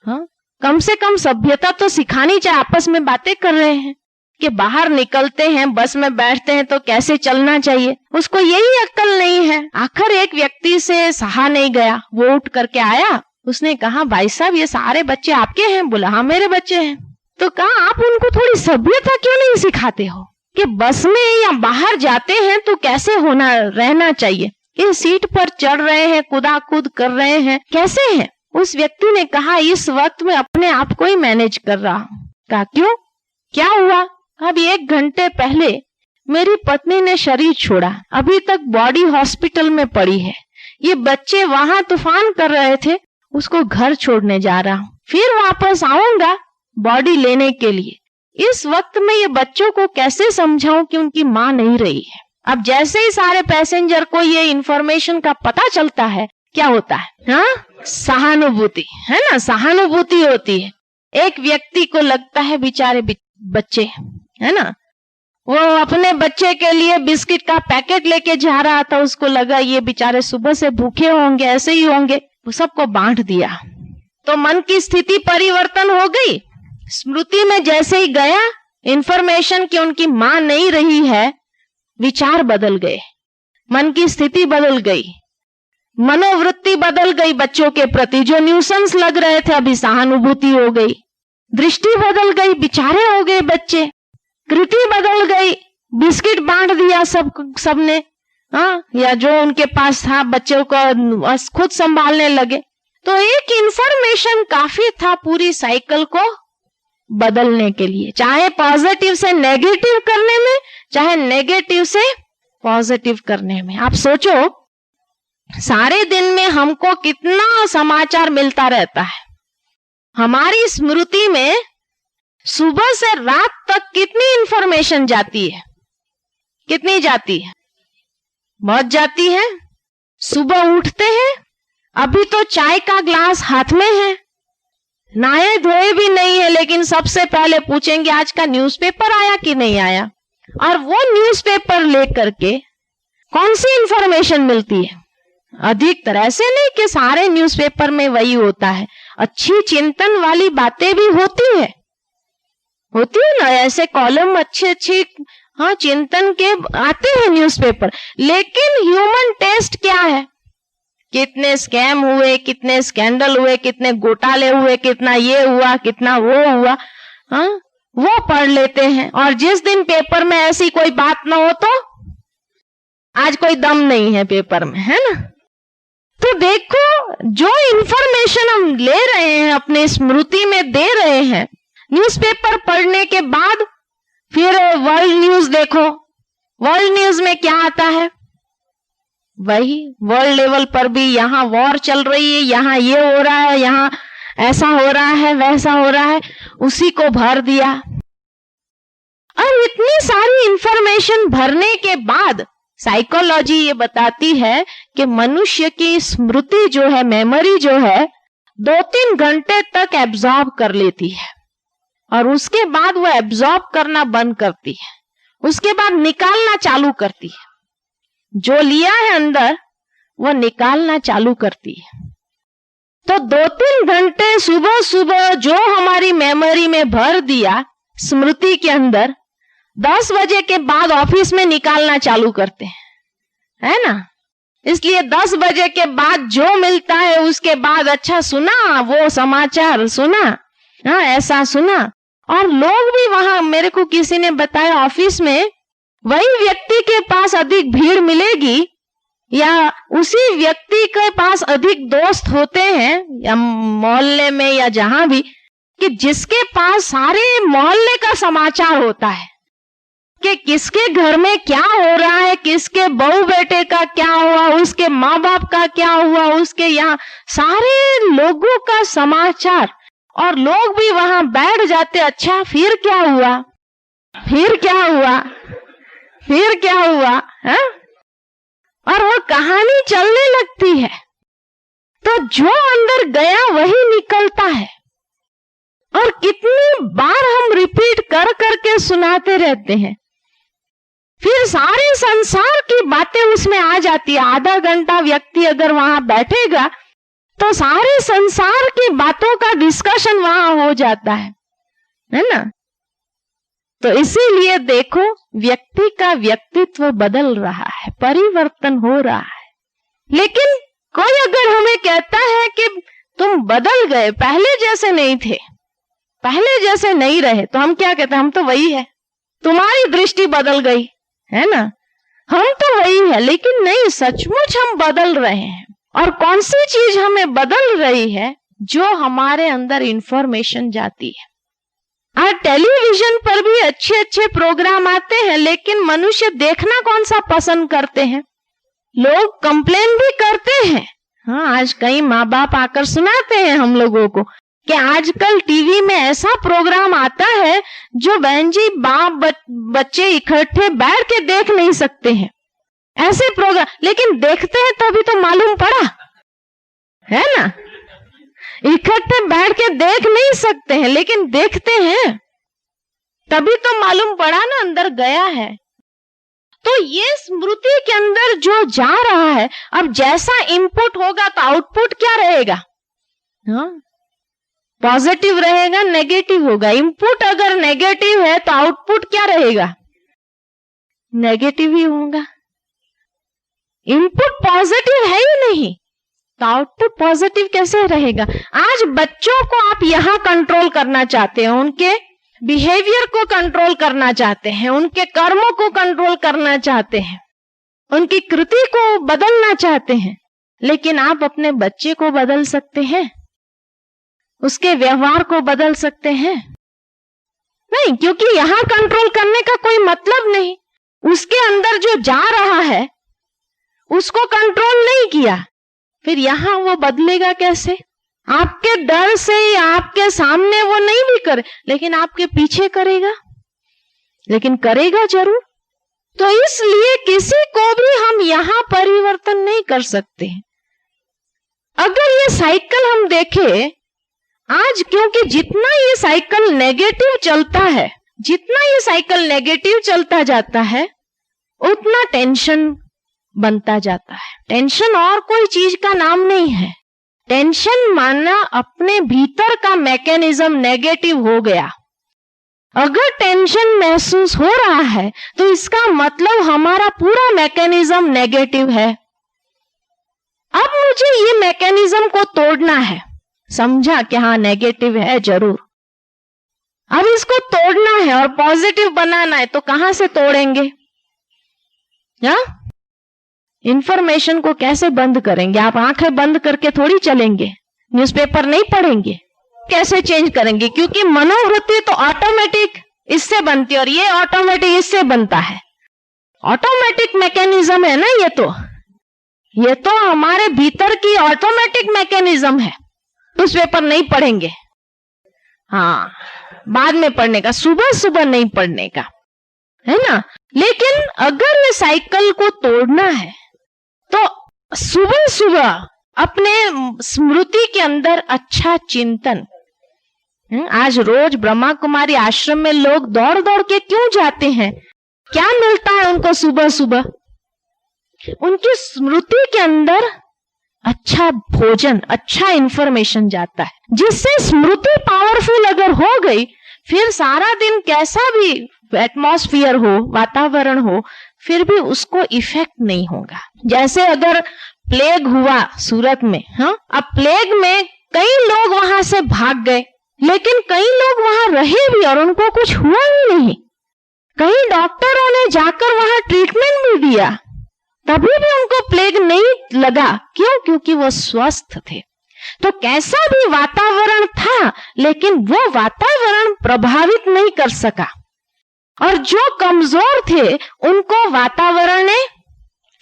हाँ, कम से कम सभ्यता तो सिखानी चाहिए। आपस में बातें कर रहे हैं कि बाहर निकलते हैं, बस में बैठते हैं तो कैसे चलना चाहिए, उसको यही अक्ल नहीं है। आखिर एक व्यक्ति से सहा नहीं गया, वो उठ करके आया, उसने कहा भाई साहब ये सारे बच्चे आपके हैं? बोला हाँ मेरे बच्चे हैं। तो कहा आप उनको थोड़ी सभ्यता क्यों नहीं सिखाते हो कि बस में या बाहर जाते हैं तो कैसे होना रहना चाहिए, ये सीट पर चढ़ रहे हैं, कूदाकूद कर रहे हैं, कैसे है? उस व्यक्ति ने कहा इस वक्त में अपने आप को ही मैनेज कर रहा हूं। कहा क्यों, क्या हुआ? अब 1 घंटे पहले मेरी पत्नी ने शरीर छोड़ा, अभी तक बॉडी हॉस्पिटल में पड़ी है, ये बच्चे वहां तूफान कर रहे थे, उसको घर छोड़ने जा रहा हूं, फिर वापस आऊंगा बॉडी लेने के लिए। इस वक्त में ये बच्चों को कैसे समझाऊं कि उनकी मां नहीं रही है। अब जैसे ही सारे पैसेंजर को ये इंफॉर्मेशन का पता चलता है, क्या होता है? हाँ, सहानुभूति, है ना, सहानुभूति होती है। एक व्यक्ति को लगता है बेचारे बच्चे, है ना, वो अपने बच्चे के लिए बिस्किट का पैकेट लेके जा रहा था, उसको लगा ये बेचारे सुबह से भूखे होंगे, ऐसे ही होंगे, वो सबको बांट दिया। तो मन की स्थिति परिवर्तन हो गई। स्मृति में जैसे ही गया इंफॉर्मेशन कि उनकी मां नहीं रही है, विचार बदल गए, मन की स्थिति बदल गई, मनोवृत्ति बदल गई बच्चों के प्रति। जो न्यूसेंस लग रहे थे अभी सहानुभूति हो गई, दृष्टि बदल गई, बेचारे हो गए बच्चे, कृति बदल गई, बिस्किट बांट दिया सबने, हाँ, या जो उनके पास था बच्चों को खुद संभालने लगे। तो एक इंफॉर्मेशन काफी था पूरी साइकिल को बदलने के लिए, चाहे पॉजिटिव से नेगेटिव करने में, चाहे नेगेटिव से पॉजिटिव करने में। आप सोचो सारे दिन में हमको कितना समाचार मिलता रहता है, हमारी स्मृति में सुबह से रात तक कितनी इंफॉर्मेशन जाती है, कितनी जाती है? बहुत जाती है। सुबह उठते हैं, अभी तो चाय का ग्लास हाथ में है, नहाए धोए भी नहीं है, लेकिन सबसे पहले पूछेंगे आज का न्यूज़पेपर आया कि नहीं आया, और वो न्यूज़पेपर लेकर के कौन सी इंफॉर्मेशन मिलती है? अधिकतर ऐसे नहीं कि सारे न्यूज़पेपर में वही होता है, अच्छी चिंतन वाली बातें भी होती है ना, ऐसे कॉलम अच्छे हाँ चिंतन के आते हैं न्यूज़पेपर। लेकिन ह्यूमन टेस्ट क्या है? कितने स्कैम हुए, कितने स्कैंडल हुए, कितने घोटाले हुए, कितना ये हुआ, कितना वो हुआ, हाँ, वो पढ़ लेते हैं। और जिस दिन पेपर में ऐसी कोई बात ना हो तो आज कोई दम नहीं है पेपर में, है ना। तो देखो जो इंफॉर्मेशन हम ले रहे हैं अपने स्मृति में दे रहे हैं, न्यूज़पेपर पढ़ने के बाद फिर वर्ल्ड न्यूज देखो, वर्ल्ड न्यूज में क्या आता है? वही वर्ल्ड लेवल पर भी यहाँ वॉर चल रही है, यहाँ ये हो रहा है, यहाँ ऐसा हो रहा है, वैसा हो रहा है, उसी को भर दिया। और इतनी सारी इंफॉर्मेशन भरने के बाद साइकोलॉजी ये बताती है कि मनुष्य की स्मृति जो है, मेमोरी जो है, 2-3 घंटे तक एब्जॉर्ब कर लेती है और उसके बाद वो एब्जॉर्ब करना बंद करती है, उसके बाद निकालना चालू करती है। जो लिया है अंदर वो निकालना चालू करती है। तो 2-3 घंटे सुबह सुबह जो हमारी मेमोरी में भर दिया स्मृति के अंदर, 10 बजे के बाद ऑफिस में निकालना चालू करते हैं, है ना। इसलिए 10 बजे के बाद जो मिलता है उसके बाद अच्छा सुना, वो समाचार सुना, हाँ ऐसा सुना। और लोग भी वहां, मेरे को किसी ने बताया ऑफिस में वही व्यक्ति के पास अधिक भीड़ मिलेगी या उसी व्यक्ति के पास अधिक दोस्त होते हैं या मोहल्ले में या जहां भी, कि जिसके पास सारे मोहल्ले का समाचार होता है कि किसके घर में क्या हो रहा है, किसके बहू बेटे का क्या हुआ, उसके माँ बाप का क्या हुआ, उसके यहाँ सारे लोगों का समाचार। और लोग भी वहां बैठ जाते, अच्छा फिर क्या हुआ, फिर क्या हुआ, फिर क्या हुआ, है? और वो कहानी चलने लगती है। तो जो अंदर गया वही निकलता है। और कितनी बार हम रिपीट कर करके सुनाते रहते हैं फिर सारे संसार की बातें उसमें आ जाती है। आधा घंटा व्यक्ति अगर वहां बैठेगा तो सारे संसार की बातों का डिस्कशन वहां हो जाता है ना। तो इसीलिए देखो, व्यक्ति का व्यक्तित्व बदल रहा है, परिवर्तन हो रहा है। लेकिन कोई अगर हमें कहता है कि तुम बदल गए, पहले जैसे नहीं थे, पहले जैसे नहीं रहे, तो हम क्या कहते हैं? हम तो वही है। तुम्हारी दृष्टि बदल गई है ना, हम तो वही है। लेकिन नहीं, सचमुच हम बदल रहे हैं। और कौन सी चीज हमें बदल रही है? जो हमारे अंदर इंफॉर्मेशन जाती है। आज टेलीविजन पर भी अच्छे अच्छे प्रोग्राम आते हैं, लेकिन मनुष्य देखना कौन सा पसंद करते हैं? लोग कंप्लेन भी करते हैं। हाँ, आज कई माँ बाप आकर सुनाते हैं हम लोगों को कि आजकल टीवी में ऐसा प्रोग्राम आता है जो बहन जी बाप बच्चे इकट्ठे बैठ के देख नहीं सकते हैं, ऐसे प्रोग्राम। लेकिन देखते हैं तभी तो मालूम पड़ा है ना। इकट्ठे बैठ के देख नहीं सकते हैं, लेकिन देखते हैं तभी तो मालूम पड़ा ना, अंदर गया है। तो ये स्मृति के अंदर जो जा रहा है, अब जैसा इनपुट होगा तो आउटपुट क्या रहेगा? हाँ, पॉजिटिव रहेगा, नेगेटिव होगा। इनपुट अगर नेगेटिव है तो आउटपुट क्या रहेगा? नेगेटिव ही होगा। इनपुट पॉजिटिव है ही नहीं तो आउटपुट पॉजिटिव कैसे रहेगा? आज बच्चों को आप यहां कंट्रोल करना चाहते हैं, उनके बिहेवियर को कंट्रोल करना चाहते हैं, उनके कर्मों को कंट्रोल करना चाहते हैं, उनकी कृति को बदलना चाहते हैं। लेकिन आप अपने बच्चे को बदल सकते हैं? उसके व्यवहार को बदल सकते हैं? नहीं, क्योंकि यहां कंट्रोल करने का कोई मतलब नहीं। उसके अंदर जो जा रहा है उसको कंट्रोल नहीं किया, फिर यहां वो बदलेगा कैसे? आपके डर से या आपके सामने वो नहीं भी करे, लेकिन आपके पीछे करेगा, लेकिन करेगा जरूर। तो इसलिए किसी को भी हम यहां परिवर्तन नहीं कर सकते। अगर ये साइकिल हम देखें आज, क्योंकि जितना ये साइकिल नेगेटिव चलता है, जितना ये साइकिल नेगेटिव चलता जाता है, उतना टेंशन बनता जाता है। टेंशन और कोई चीज का नाम नहीं है। टेंशन माना अपने भीतर का मैकेनिज्म नेगेटिव हो गया। अगर टेंशन महसूस हो रहा है तो इसका मतलब हमारा पूरा मैकेनिज्म नेगेटिव है। अब मुझे ये मैकेनिज्म को तोड़ना है। समझा कि हाँ नेगेटिव है जरूर, अब इसको तोड़ना है और पॉजिटिव बनाना है, तो कहां से तोड़ेंगे? इंफॉर्मेशन को कैसे बंद करेंगे? आप आंखें बंद करके थोड़ी चलेंगे, न्यूज़पेपर नहीं पढ़ेंगे, कैसे चेंज करेंगे? क्योंकि मनोवृत्ति तो ऑटोमेटिक इससे बनती है और ये ऑटोमेटिक इससे बनता है। ऑटोमेटिक मैकेनिज्म है ना ये तो हमारे भीतर की ऑटोमेटिक मैकेनिज्म है। न्यूज़पेपर नहीं पढ़ेंगे, हाँ बाद में पढ़ने का, सुबह सुबह नहीं पढ़ने का, है ना। लेकिन अगर ये साइकिल को तोड़ना है तो सुबह सुबह अपने स्मृति के अंदर अच्छा चिंतन। आज रोज ब्रह्मा कुमारी आश्रम में लोग दौड़ दौड़ के क्यों जाते हैं? क्या मिलता है उनको सुबह सुबह? उनकी स्मृति के अंदर अच्छा भोजन, अच्छा इंफॉर्मेशन जाता है, जिससे स्मृति पावरफुल अगर हो गई, फिर सारा दिन कैसा भी एटमॉस्फियर हो, वातावरण हो, फिर भी उसको इफेक्ट नहीं होगा। जैसे अगर प्लेग हुआ सूरत में, हाँ, अब प्लेग में कई लोग वहां से भाग गए, लेकिन कई लोग वहां रहे भी और उनको कुछ हुआ ही नहीं। कई डॉक्टरों ने जाकर वहां ट्रीटमेंट भी दिया, तभी भी उनको प्लेग नहीं लगा। क्यों? क्योंकि वो स्वस्थ थे। तो कैसा भी वातावरण था, लेकिन वो वातावरण प्रभावित नहीं कर सका, और जो कमजोर थे उनको वातावरण ने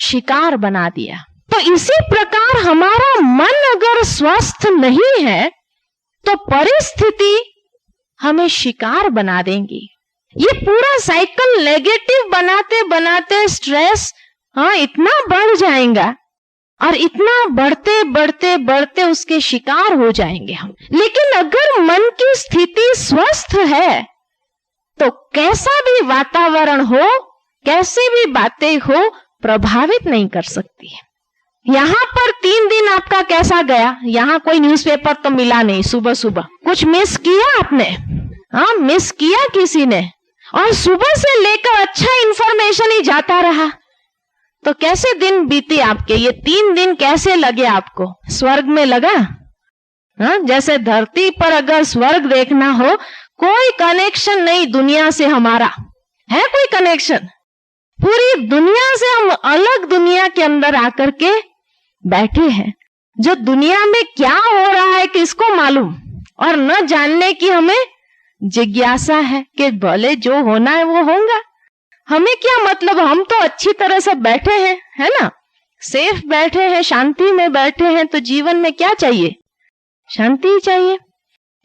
शिकार बना दिया। तो इसी प्रकार हमारा मन अगर स्वस्थ नहीं है तो परिस्थिति हमें शिकार बना देंगी। ये पूरा साइकिल नेगेटिव बनाते बनाते स्ट्रेस इतना बढ़ जाएगा और इतना बढ़ते बढ़ते बढ़ते उसके शिकार हो जाएंगे हम। लेकिन अगर मन की स्थिति स्वस्थ है तो कैसा भी वातावरण हो, कैसे भी बातें हो प्रभावित नहीं कर सकती है। यहाँ पर 3 दिन आपका कैसा गया, यहाँ कोई न्यूज़पेपर तो मिला नहीं सुबह सुबह, कुछ मिस किया आपने? हाँ, मिस किया किसी ने, और सुबह से लेकर अच्छा इंफॉर्मेशन ही जाता रहा, तो कैसे दिन बीते आपके? ये 3 दिन कैसे लगे आपको? स्वर्ग में लगा? हाँ, जैसे धरती पर अगर स्वर्ग देखना हो, कोई कनेक्शन नहीं दुनिया से हमारा, है कोई कनेक्शन? पूरी दुनिया से हम अलग दुनिया के अंदर आकर के बैठे हैं। जो दुनिया में क्या हो रहा है किसको मालूम, और न जानने की हमें जिज्ञासा है कि भले जो होना है वो होगा, हमें क्या मतलब, हम तो अच्छी तरह से बैठे हैं, है ना, सेफ बैठे हैं, शांति में बैठे हैं, तो जीवन में क्या चाहिए? शांति ही चाहिए।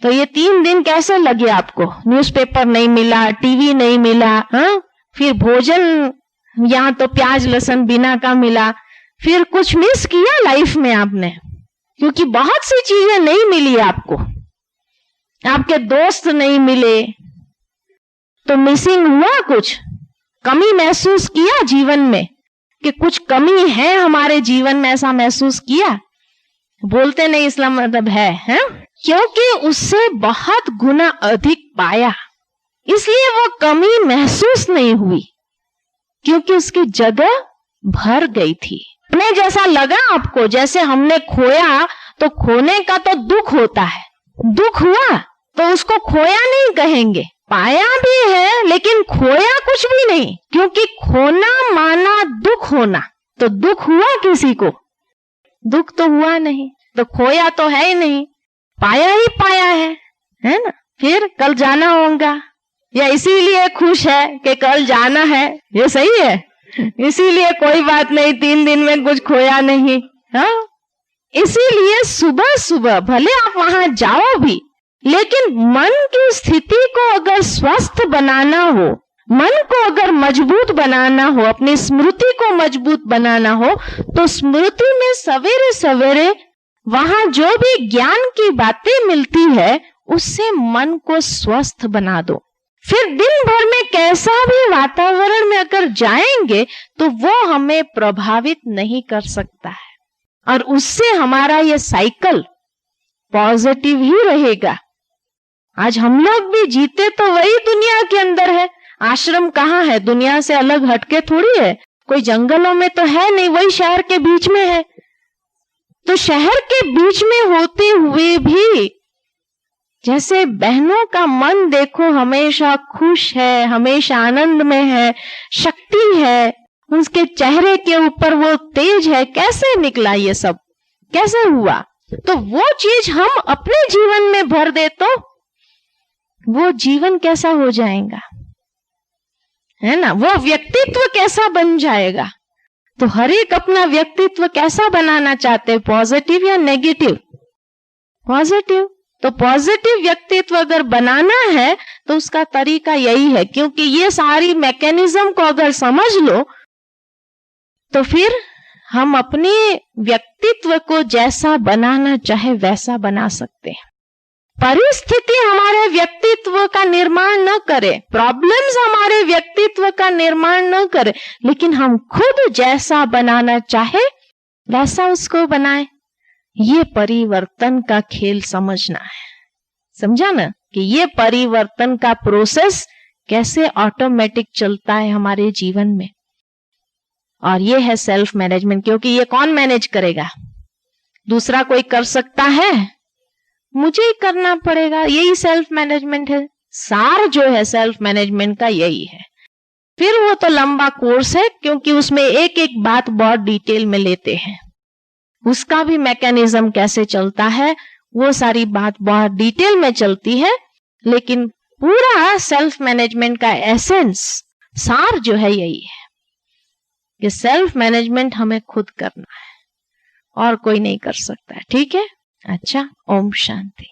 तो ये 3 दिन कैसे लगे आपको? न्यूज़पेपर नहीं मिला, टीवी नहीं मिला, हाँ, फिर भोजन यहाँ तो प्याज लहसुन बिना का मिला, फिर कुछ मिस किया लाइफ में आपने, क्योंकि बहुत सी चीजें नहीं मिली आपको, आपके दोस्त नहीं मिले, तो मिसिंग हुआ, कुछ कमी महसूस किया जीवन में कि कुछ कमी है हमारे जीवन में, ऐसा महसूस किया? बोलते नहीं इसका मतलब है? क्योंकि उससे बहुत गुना अधिक पाया, इसलिए वो कमी महसूस नहीं हुई, क्योंकि उसकी जगह भर गई थी। अपने जैसा लगा आपको, जैसे हमने खोया, तो खोने का तो दुख होता है, दुख हुआ तो उसको खोया नहीं कहेंगे, पाया भी है लेकिन खोया कुछ भी नहीं, क्योंकि खोना माना दुख होना, तो दुख हुआ किसी को? दुख तो हुआ नहीं, तो खोया तो है ही नहीं, पाया ही पाया है ना। फिर कल जाना होगा, या इसीलिए खुश है कि कल जाना है, ये सही है, इसीलिए कोई बात नहीं, 3 दिन में कुछ खोया नहीं। हाँ, इसीलिए सुबह सुबह भले आप वहां जाओ भी, लेकिन मन की स्थिति को अगर स्वस्थ बनाना हो, मन को अगर मजबूत बनाना हो, अपनी स्मृति को मजबूत बनाना हो, तो स्मृति में सवेरे सवेरे वहां जो भी ज्ञान की बातें मिलती है, उससे मन को स्वस्थ बना दो। फिर दिन भर में कैसा भी वातावरण में अगर जाएंगे तो वो हमें प्रभावित नहीं कर सकता है, और उससे हमारा ये साइकिल पॉजिटिव ही रहेगा। आज हम लोग भी जीते तो वही दुनिया के अंदर है, आश्रम कहाँ है? दुनिया से अलग हटके थोड़ी है, कोई जंगलों में तो है नहीं, वही शहर के बीच में है। तो शहर के बीच में होते हुए भी जैसे बहनों का मन देखो हमेशा खुश है, हमेशा आनंद में है, शक्ति है, उसके चेहरे के ऊपर वो तेज है, कैसे निकला ये सब, कैसे हुआ? तो वो चीज हम अपने जीवन में भर दे तो वो जीवन कैसा हो जाएगा, है ना, वो व्यक्तित्व कैसा बन जाएगा। तो हर एक अपना व्यक्तित्व कैसा बनाना चाहते हैं, पॉजिटिव या नेगेटिव? पॉजिटिव। तो पॉजिटिव व्यक्तित्व अगर बनाना है तो उसका तरीका यही है, क्योंकि ये सारी मैकेनिज्म को अगर समझ लो तो फिर हम अपने व्यक्तित्व को जैसा बनाना चाहे वैसा बना सकते हैं। परिस्थिति हमारे व्यक्तित्व का निर्माण न करे, प्रॉब्लम्स हमारे व्यक्तित्व का निर्माण न करे, लेकिन हम खुद जैसा बनाना चाहे वैसा उसको बनाए। ये परिवर्तन का खेल समझना है, समझा ना, कि ये परिवर्तन का प्रोसेस कैसे ऑटोमेटिक चलता है हमारे जीवन में। और ये है सेल्फ मैनेजमेंट, क्योंकि ये कौन मैनेज करेगा? दूसरा कोई कर सकता है? मुझे ही करना पड़ेगा, यही सेल्फ मैनेजमेंट है। सार जो है सेल्फ मैनेजमेंट का यही है। फिर वो तो लंबा कोर्स है, क्योंकि उसमें एक एक बात बहुत डिटेल में लेते हैं, उसका भी मैकेनिज्म कैसे चलता है, वो सारी बात बहुत डिटेल में चलती है। लेकिन पूरा सेल्फ मैनेजमेंट का एसेंस, सार जो है यही है कि सेल्फ मैनेजमेंट हमें खुद करना है और कोई नहीं कर सकता है। ठीक है? अच्छा, ओम शांति।